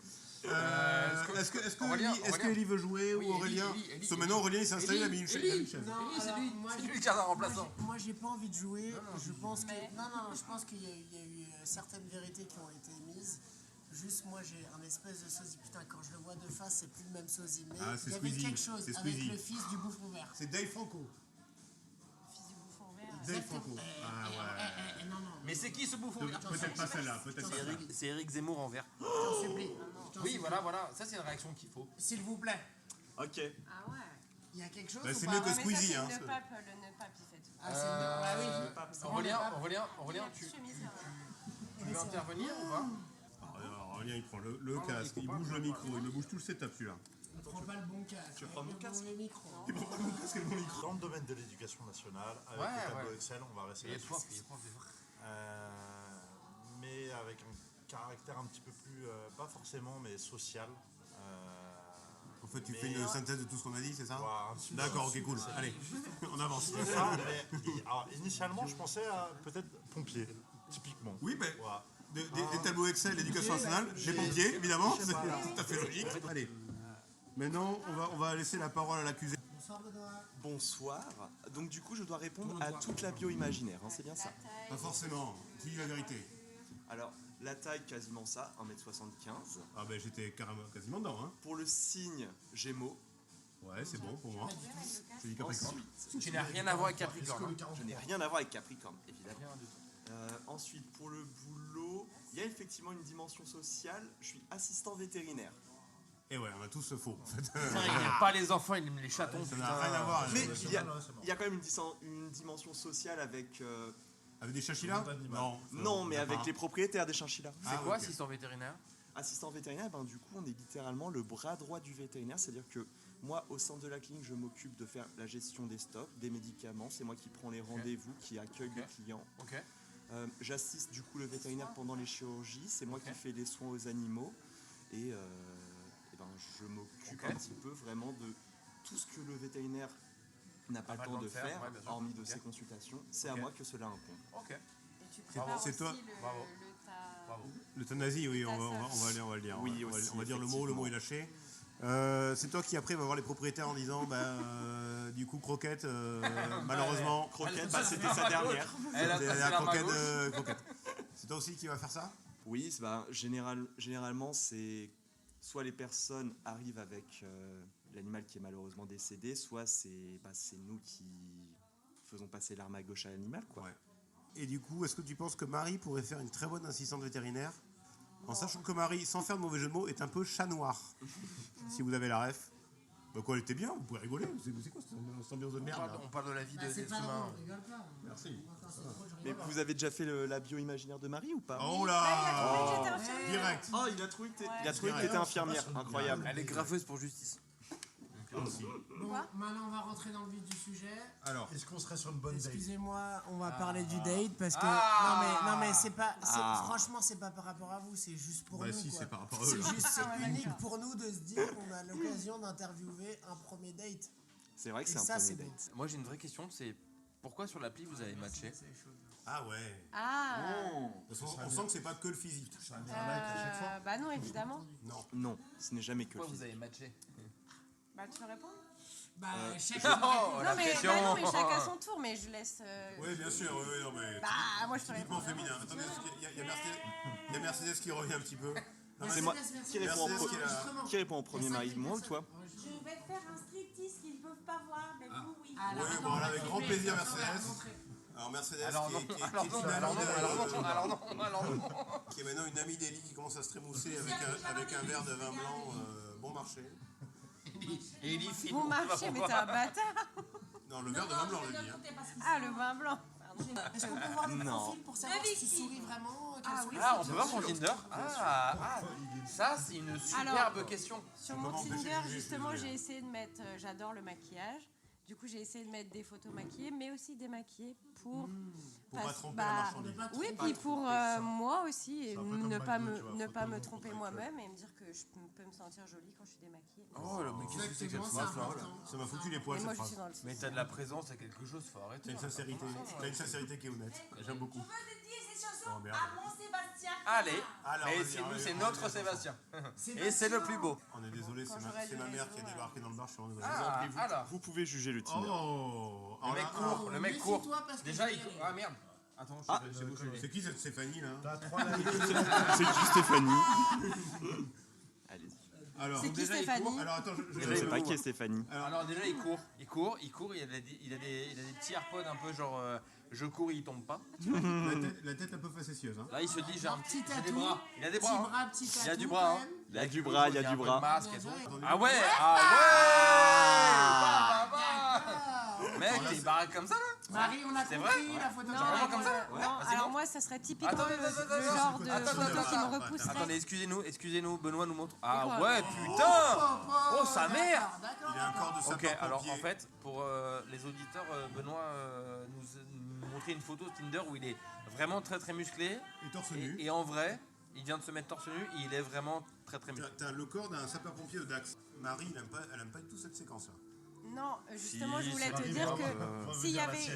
Est-ce que Ellie veut jouer Oui, ou Aurélien? Ellie, Parce que maintenant, Aurélien, il s'est installé, il a mis une chaise. Ellie, Non, c'est alors, lui, moi, c'est lui le gardien remplaçant. Moi, j'ai pas envie de jouer. Je pense que Mais- je pense qu'il y a eu certaines vérités qui ont été émises. Juste, moi, j'ai un espèce de sosie. Putain, quand je le vois de face, c'est plus le même sosie. Mais Ah, c'est il y avait Squeezie, quelque chose c'est avec Squeezie. le fils du bouffon vert. C'est Dave Franco. fils du bouffon vert. Dave Franco. Ah ouais. Non, Mais c'est qui ce bouffon? Peut-être pas celle-là, peut-être pas celle-là. C'est Eric Zemmour en vert. je t'en supplie. Je t'en Oui, supplie. voilà. Ça, c'est une réaction qu'il faut. S'il vous plaît, Ok. Ah ouais. il y a quelque chose Bah, ou c'est pas? mieux que Ouais, mais ça, Squeezie, c'est hein. le pape, il fait tout. Ah, c'est ah oui. Aurélien, tu La veux chemise, là. intervenir ou pas? Aurélien, il prend le casque, il bouge le micro, il me bouge tout le setup celui-là. Il prend pas le bon casque. Tu prends mon casque? Le micro. Il prend pas mon casque et mon micro. Dans le domaine de l'éducation nationale, avec Ouais, le tableau ouais. Excel, on va rester Il est là-dessus. fort, il est fort, il est fort. Mais avec un caractère un petit peu plus, pas forcément, mais social. En fait, tu Mais fais une un- synthèse de tout ce qu'on a dit, c'est ça? Voilà, un petit peu. D'accord, ok, cool. Allez, on avance. Ah, alors, initialement, je pensais à peut-être pompier, typiquement. Oui, mais Voilà. des tableaux Excel, l'éducation nationale, des pompiers, évidemment, c'est tout à fait logique. Allez, maintenant, on va laisser la parole à l'accusé. Bonsoir Benoît. Bonsoir. Donc du coup, je dois répondre à toute la bio imaginaire, hein, c'est bien ça. Pas forcément, dis la vérité. Alors, la taille, quasiment ça, 1m75. Ah ben j'étais quasiment dedans, hein. Pour le signe Gémeaux, Ouais, c'est bon pour moi. J'ai dit Capricorne. ensuite, Tu n'as rien à voir avec Capricorne. hein. je n'ai rien à voir avec Capricorne, évidemment. Ensuite, pour le boulot, il y a effectivement une dimension sociale. Je suis assistant vétérinaire. Et ouais, on a tous ce faux. En fait. Putain, il n'aime pas les enfants, il aime les chatons. Ça n'a rien à voir. Mais avec- il y a quand même une dimension sociale avec... Avec des chinchillas? Non. non, mais avec D'accord. les propriétaires des chinchillas. C'est Ah, quoi, ok. assistant vétérinaire? Assistant vétérinaire, ben, du coup, on est littéralement le bras droit du vétérinaire. C'est-à-dire que moi, au centre de la clinique, je m'occupe de faire la gestion des stocks, des médicaments. C'est moi qui prends les rendez-vous, qui accueille Ok. les clients. Ok. J'assiste du coup le vétérinaire pendant les chirurgies. C'est moi Ok. qui fais les soins aux animaux. Et ben, je m'occupe Ok. un petit peu vraiment de tout ce que le vétérinaire n'a pas le pas temps de faire, ouais, bien sûr. hormis de Ok. ses consultations. C'est Ok. à moi que cela incombe. Ok. Et tu prépares c'est aussi toi. Bravo. le tas. Bravo. L'euthanasie, oui, on va le dire. Oui, on va, aussi, on va dire le mot est lâché. C'est toi qui après va voir les propriétaires en disant du coup croquette malheureusement Croquette, bah, c'était sa dernière. Elle a c'est passé la la main croquette, gauche. croquette. C'est toi aussi qui va faire ça? Oui, généralement, c'est soit les personnes arrivent avec l'animal qui est malheureusement décédé, soit c'est nous qui faisons passer l'arme à gauche à l'animal, quoi. Ouais. Et du coup, est-ce que tu penses que Marie pourrait faire une très bonne assistante vétérinaire en sachant que Marie, sans faire de mauvais jeu de mots, est un peu chat noir? Si vous avez la ref. Bah quoi, elle était bien, vous pouvez rigoler. C'est quoi cette ambiance de merde là? On parle de la vie Bah, des c'est pas êtres drôle, humains. rigole pas. Merci. Quand c'est drôle, je Mais rigole pas. vous avez déjà fait la bio imaginaire de Marie ou pas? Oh Bah, il a trouvé que là j'étais infirmière. Direct. Oh, il a trouvé que Ouais. t'étais infirmière, incroyable. Elle est graveuse pour justice. Aussi. Bon, Quoi maintenant on va rentrer dans le vif du sujet. Alors, Est-ce qu'on serait sur une bonne date? Excusez-moi, on va parler du date parce que non mais c'est pas franchement c'est pas par rapport à vous, c'est juste pour bah nous si, quoi. c'est par rapport à eux. C'est juste c'est unique pour nous de se dire qu'on a l'occasion d'interviewer un premier date. C'est vrai que Et c'est un ça, premier c'est date. Moi j'ai une vraie question, c'est pourquoi sur l'appli vous avez matché? Ah ouais. Ah Parce qu'on on sent que c'est pas que le physique. Bah non, évidemment. Non. Non, ce n'est jamais que le Pourquoi vous physique. avez matché? Bah tu veux répondre? Bah chacun Oh, Non la mais, pression. bah non, mais chacun son tour, mais je laisse. Oui, bien sûr, oui, non mais. Bah moi je peux Typiquement répondre. féminin. Attendez, il y a Mercedes qui revient un petit peu. C'est moi qui réponds en, Mercedes qui est là. qui répond en premier, Marie? Moi ou toi? Je vais te faire un striptease qu'ils ne peuvent pas voir, mais vous, oui. Oui, bon, voilà, avec grand plaisir, Mercedes. Alors Mercedes Alors non, qui est alors une non, amie alors non, de- alors non, alors non. qui est maintenant une amie d'Eli qui commence à se trémousser avec un verre de vin blanc bon marché. Et Ellie filme. Bon marché, mais t'es un bâtard. Non, le verre de vin blanc, je dis. Hein. Ah le vin blanc. Est-ce qu'on peut voir le Non. profil pour savoir si tu souris vraiment Ah oui. Ah, on peut voir son Tinder? Ça c'est une superbe Alors, question. Sur Comment mon empêcher de Tinder, juger, justement, je suis j'ai essayé de mettre. J'adore le maquillage. Du coup, j'ai essayé de mettre des photos maquillées, mais aussi démaquillées pour. Pour pas parce- tromper bah, la marchandise. Oui, puis pour moi aussi, et C'est un peu comme ne pas McDo, tu vois, me photo non tromper contractuelle. moi-même et me dire que je peux me sentir jolie quand je suis démaquillée. Oh, mais qu'est-ce que c'est que cette Exactement, c'est phrase là? important. Ça m'a foutu les poils Et moi, cette je suis phrase. dans le Mais t'as de la présence, t'as quelque chose, faut arrêter. T'as une sincérité qui est honnête. J'aime beaucoup. Je veux dédier ces chansons Oh, merde. à mon Sébastien. Allez, Alors, et vas-y, c'est nous, allez, c'est on notre va- Sébastien. Et c'est le plus beau. On est désolé, Quand c'est j'aurai ma du mère réseau, qui a débarqué dans le bar, je suis vraiment désolé. Ah, alors. Vous pouvez juger le Tinder. Oh Le mec court, le mec court. méfie-toi parce que Déjà, je il vais court. y Ah merde. Attends, c'est où je vais. C'est qui cette Stéphanie là? T'as 3 likes. C'est qui Stéphanie? Allez-y. Alors, C'est qui déjà, il Stéphanie? court. alors attends, Je ne sais pas qui est Stéphanie. Alors déjà il court, il a des petits AirPods un peu genre je cours il tombe pas. la tête un peu facétieuse. Hein. Là il se dit j'ai Petit j'ai des tatou, bras, il a des petit bras. hein. bras, petit tatou. Il y a du bras, hein. quand même. Il y a du bras, il y a un du peu de bras. masque et tout. Bien joué. Ah ouais, Ah, bah, bah. Mec, t'es baraque comme ça là? Marie, on a C'est compris vrai la photo. Non, Genre vraiment comme ça? non, Vas-y, alors montre. moi, ça serait typiquement Attendez, le attendez, genre de attendez, photo qui me attendez, repousserait. Attendez, excusez-nous, Benoît nous montre. Ah quoi ouais, putain! Oh, sa mère! Il a un corps de Ok, sapeur-pompier. alors en fait, pour les auditeurs, Benoît nous montrait une photo Tinder où il est vraiment très très musclé. Et torse nu. Et en vrai, il vient de se mettre torse nu et il est vraiment très très musclé. T'as le corps d'un sapeur-pompier de Dax. Marie, elle aime pas du tout cette séquence-là. Non, justement, Si, je voulais c'est te Marie, dire vraiment, que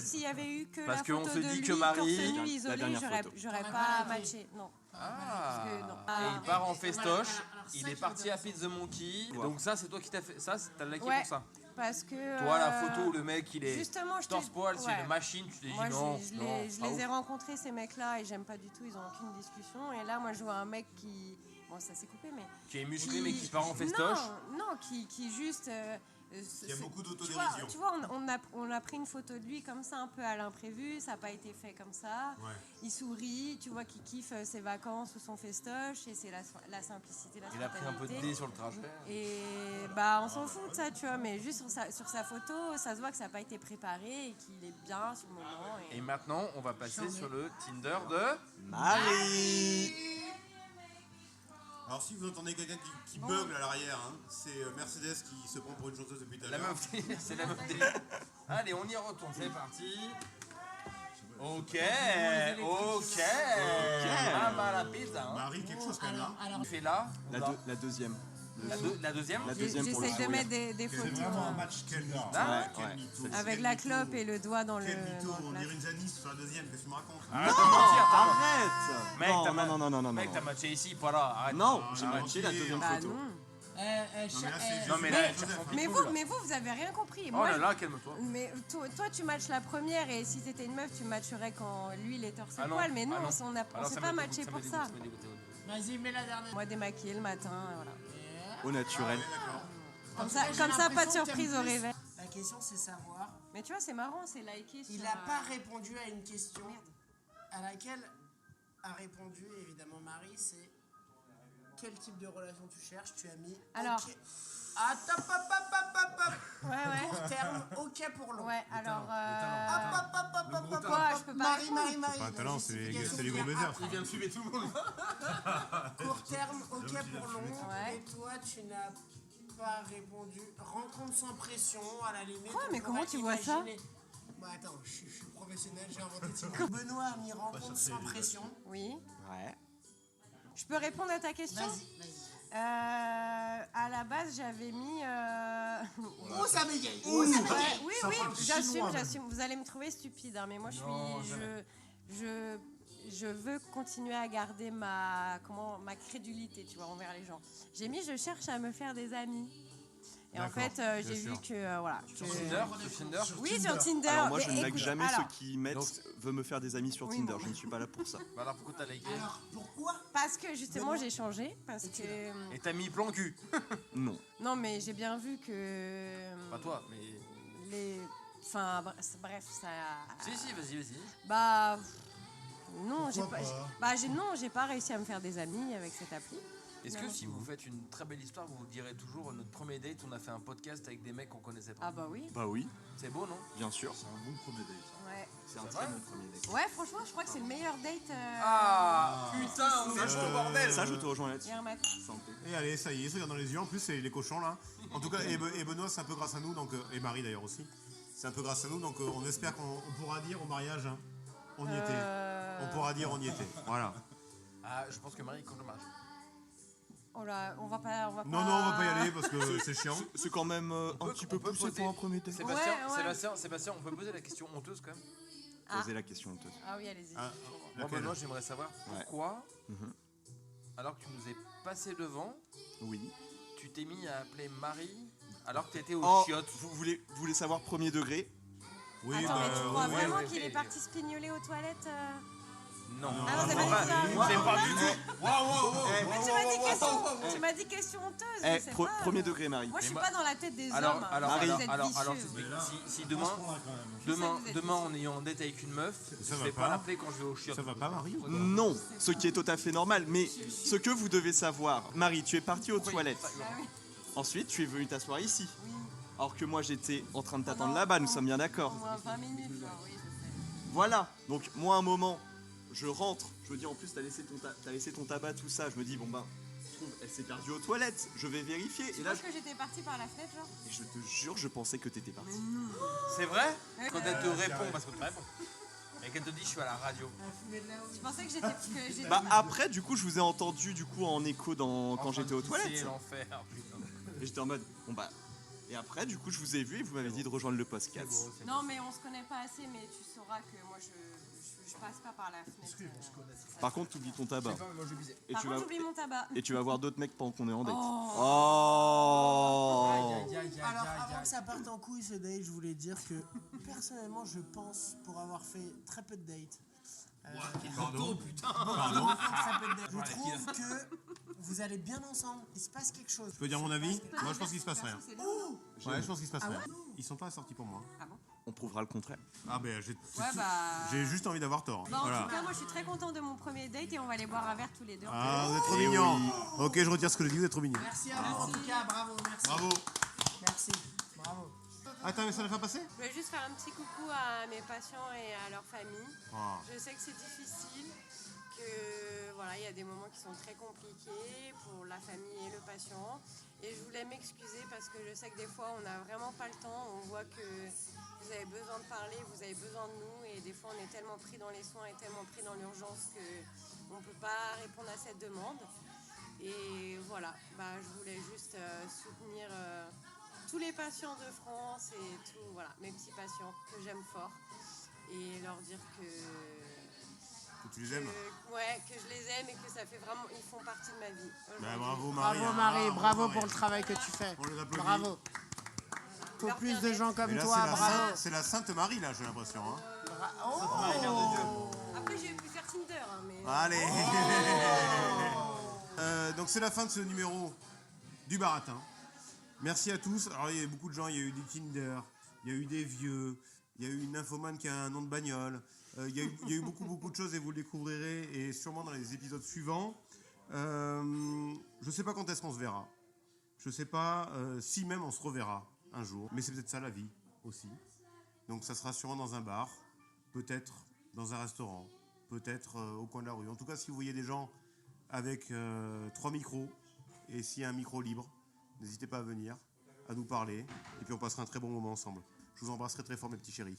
s'il y avait eu que Parce la qu'on photo se de dit lui que Marie- torse nu La isolé, dernière j'aurais photo. pas matché. Non. Ah. Parce que non. Et il part en festoche, il ça est qui parti à m'intéresse. Pizza Monkey. Voilà. Donc ça, c'est toi qui t'as fait ça, t'as liké Ouais. pour ça. Parce que. Toi, la photo où le mec il est Justement, je te. torse poil, c'est ouais. une machine, tu t'es dit Moi, non, je non, les pas ai ouf. rencontrés, ces mecs-là, et j'aime pas du tout, ils ont aucune discussion. Et là, moi, je vois un mec qui. Bon, ça s'est coupé, mais. Qui est musclé mais qui part en festoche. Non, qui juste. Il y a beaucoup tu d'autodérision. vois, on a pris une photo de lui comme ça, un peu à l'imprévu, ça n'a pas été fait comme ça. Ouais. Il sourit, tu vois qu'il kiffe ses vacances ou son festoche, et c'est la simplicité, la Il a pris un peu de spontanéité. dé sur le trajet. Et bah, on s'en fout de ça, tu vois, mais juste sur sa photo, ça se voit que ça n'a pas été préparé et qu'il est bien sur le moment. Et maintenant, on va passer sur le Tinder de... Marie. Alors si vous entendez quelqu'un qui bugle à l'arrière, hein, c'est Mercedes qui se prend pour une chanteuse depuis tout à La l'heure. meuf, c'est la meuf des... Allez, on y retourne, c'est parti. Ok. Ah bah la pizza. Hein. Marie, quelque chose quand même là. Il fait là. La deuxième. La deuxième. La deuxième pour le J'essaye de sourire. mettre des C'est photos vraiment un match quel mytho. Ah, Quel ouais. mytho. avec Quel la mytho. clope et le doigt dans le. Quel mytho, dans le on plat. dirait une Zanis sur la deuxième, qu'est-ce que tu me racontes? Arrête de mentir, t'as- Arrête. Mec, Non, t'as non, non, non, non, Mec, non. t'as matché ici, pas là. Arrête. Non, Ah, j'ai non, matché la ok. deuxième Bah photo. non. Non mais là c'est... Non mais là, Joseph, hein. Mais vous avez rien compris. Oh Moi, là là, calme-toi. mais toi, tu matches la première, et si t'étais une meuf, tu matcherais quand lui il est torse Ah non, poil. Mais nous, ah non. on Alors, s'est ça pas me matché dégoûte, pour me ça. dégoûte, me dégoûte. Vas-y, mets la dernière. Moi, démaquillé le matin, voilà. Au naturel. Comme ça, pas de surprise au réveil. La question, c'est savoir. Mais tu vois, c'est marrant, c'est liké sur. Il n'a pas répondu à une question à laquelle a répondu évidemment Marie, c'est quel type de relation tu cherches? Tu as mis. Alors. Ok. Ah, top, hop, hop, hop, hop, hop. Ouais. Court terme, ok pour long. Ouais, alors. Hop, hop, hop, hop, hop, hop, Quoi, hop. je peux pas Marie, répondre. Marie. Pas un talent, c'est les justification gros vient baisers. après. Il vient de fumer tout le monde. Court terme, ok pour long. Ouais. Et toi, tu n'as pas répondu. Rencontre sans pression, à la limite. Quoi, on mais comment pourrait tu vois ça imaginer. Bah attends, je suis professionnel, j'ai inventé Tinder. Benoît a mis rencontre sans pression. Oui. Ouais. Je peux répondre à ta question? Vas-y. À la base, j'avais mis. Oh, ça m'égaye. Ouais, oui, Ça parle chinois, j'assume. Vous allez me trouver stupide, hein, mais moi, je veux continuer à garder ma crédulité, tu vois, envers les gens. J'ai mis, je cherche à me faire des amis. Et en D'accord, fait, j'ai bien vu sûr. que voilà. Sur Tinder, sur Tinder. Oui, sur Tinder. Alors moi, Mais je ne like écoute, jamais alors, ceux qui mettent Donc- veut me faire des amis sur Oui, Tinder. bon. Je ne suis pas là pour ça. Bah alors pourquoi t'as liké? Alors, pourquoi? Parce que justement, j'ai changé. Parce que. Et t'as mis plan cul. Non. Non, mais j'ai bien vu que. Pas toi, mais... Les. Enfin, bref, ça. Si, vas-y. Bah. Non, j'ai pas réussi à me faire des amis avec cette appli. Est-ce que Non. si vous faites une très belle histoire, vous direz toujours notre premier date, on a fait un podcast avec des mecs qu'on connaissait pas? Ah bah oui. Bah oui, C'est beau, non? bien sûr. C'est un bon premier date. Ouais. C'est un C'est très vrai bon premier date. Ouais, franchement, je crois que c'est le meilleur date. Ah putain, on est au bordel! Ça, je te rejoins là-dessus. Hier matin. Ça en fait. Et allez, ça y est, se regarde dans les yeux. En plus, c'est les cochons là. En tout cas, et Benoît, c'est un peu grâce à nous, donc, et Marie d'ailleurs aussi. C'est un peu grâce à nous, donc on espère qu'on pourra dire au mariage, hein, on y était. On pourra dire on y était. Voilà. Ah, je pense que Marie compte le match. Oh là, on va pas. Non, on va pas y aller parce que c'est chiant. C'est quand même un petit peu on peut poussé poser- pour un premier date. Sébastien, on peut poser la question honteuse quand même? Ah. Posez la question honteuse. Ah oui, allez-y. Ah, Moi, laquelle Benoît, j'aimerais savoir pourquoi, Mhm. alors que tu nous es passé devant, Oui. tu t'es mis à appeler Marie alors que tu étais au Oh, chiottes. vous voulez savoir premier degré? Oui, Attends, mais tu crois ouais, vraiment ouais, qu'il ouais. est parti se pignoler aux toilettes Non, Ah non, c'est c'est pas pas, ça. c'est pas du tout. Mais tu m'as dit question honteuse, Eh, je sais pas. premier degré, Marie. Moi, je suis Mais pas dans la tête des Alors, hommes. hein. alors, Marie. Vous êtes alors, vicieux. si demain, demain en ayant un date avec une meuf, je va vais pas. pas l'appeler quand je vais au chiottes. Ça va pas, Marie ou quoi Non, ce qui est tout à fait normal. Mais ce que vous devez savoir, Marie, tu es partie aux toilettes. Ah oui. Ensuite, tu es venue t'asseoir ici. Oui. Alors que moi j'étais en train de t'attendre là-bas, nous sommes bien Au d'accord. moins 20 minutes, quoi, oui, je sais. Voilà, donc moi à un moment, je rentre, je me dis en plus t'as laissé ton tabac, tout ça, je me dis bon ben, je trouve, elle s'est perdue aux toilettes, je vais vérifier. Tu Et là, penses que j'étais partie par la fenêtre, genre? je te jure, je pensais que t'étais parti. C'est vrai? Ouais. Quand elle te répond, parce que tu réponds. Et qu'elle te dit je suis à la radio. Tu pensais que j'étais... Bah après, du coup, je vous ai entendu du coup en écho quand j'étais aux C'est toilettes. l'enfer, putain. Et j'étais en mode, bon bah... Et après, du coup, je vous ai vu et vous m'avez dit de rejoindre le podcast. Non, mais on se connaît pas assez, mais tu sauras que moi, je passe pas par la fenêtre. Par contre, t'oublies ton tabac. Et Par tu contre, vas, j'oublie mon tabac. et tu vas voir d'autres mecs pendant qu'on est en date. Oh. Alors, avant que ça parte en couille ce date, je voulais dire que personnellement, je pense, pour avoir fait très peu de dates, Pardon. je trouve que vous allez bien ensemble. Il se passe quelque chose. Je peux dire mon avis? Moi, je pense qu'il se passe rien. C'est Ouais, je pense qu'il se passe rien. Ils sont pas assortis pour moi. On prouvera le contraire. Ah ben, j'ai j'ai juste envie d'avoir tort. Bah, en Voilà. tout cas, moi, je suis très contente de mon premier date et on va aller boire un verre tous les deux. Ah, vous êtes trop mignons. Ok, je retire ce que je dis, vous êtes trop mignons. Merci à vous, en tout cas, bravo, merci. Bravo. Merci, bravo. Attends, mais ça l'a fait passer? Je voulais juste faire un petit coucou à mes patients et à leur famille. Ah. Je sais que c'est difficile, que voilà, il y a des moments qui sont très compliqués pour la famille et le patient. Et je voulais m'excuser parce que je sais que des fois on n'a vraiment pas le temps. On voit que vous avez besoin de parler, vous avez besoin de nous, et des fois on est tellement pris dans les soins et tellement pris dans l'urgence qu'on ne peut pas répondre à cette demande. Et voilà, je voulais juste soutenir tous les patients de France et tous mes petits patients que j'aime fort et leur dire que Tu les aimes? que je les aime et que ça fait vraiment, ils font partie de ma vie. Ben, bravo Marie. Bravo hein. Marie, bravo Marie. pour le travail que tu fais. On les applaudit. Bravo. Faut Leur plus de permettre. gens comme Mais là, toi, bravo. c'est la Sainte Marie, là, j'ai l'impression. Hein. Après j'ai pu faire Tinder, hein, mais Allez. Donc c'est la fin de ce numéro du Baratin. Merci à tous. Alors il y a eu beaucoup de gens, il y a eu des Tinder, il y a eu des vieux, il y a eu une nymphomane qui a un nom de bagnole. Il y a eu beaucoup de choses et vous le découvrirez et sûrement dans les épisodes suivants. Je sais pas quand est-ce qu'on se verra. Je sais pas si même on se reverra un jour. Mais c'est peut-être ça la vie aussi. Donc ça sera sûrement dans un bar, peut-être dans un restaurant, peut-être au coin de la rue. En tout cas, si vous voyez des gens avec 3 micros et s'il y a un micro libre, n'hésitez pas à venir, à nous parler et puis on passera un très bon moment ensemble. Je vous embrasserai très fort mes petits chéris.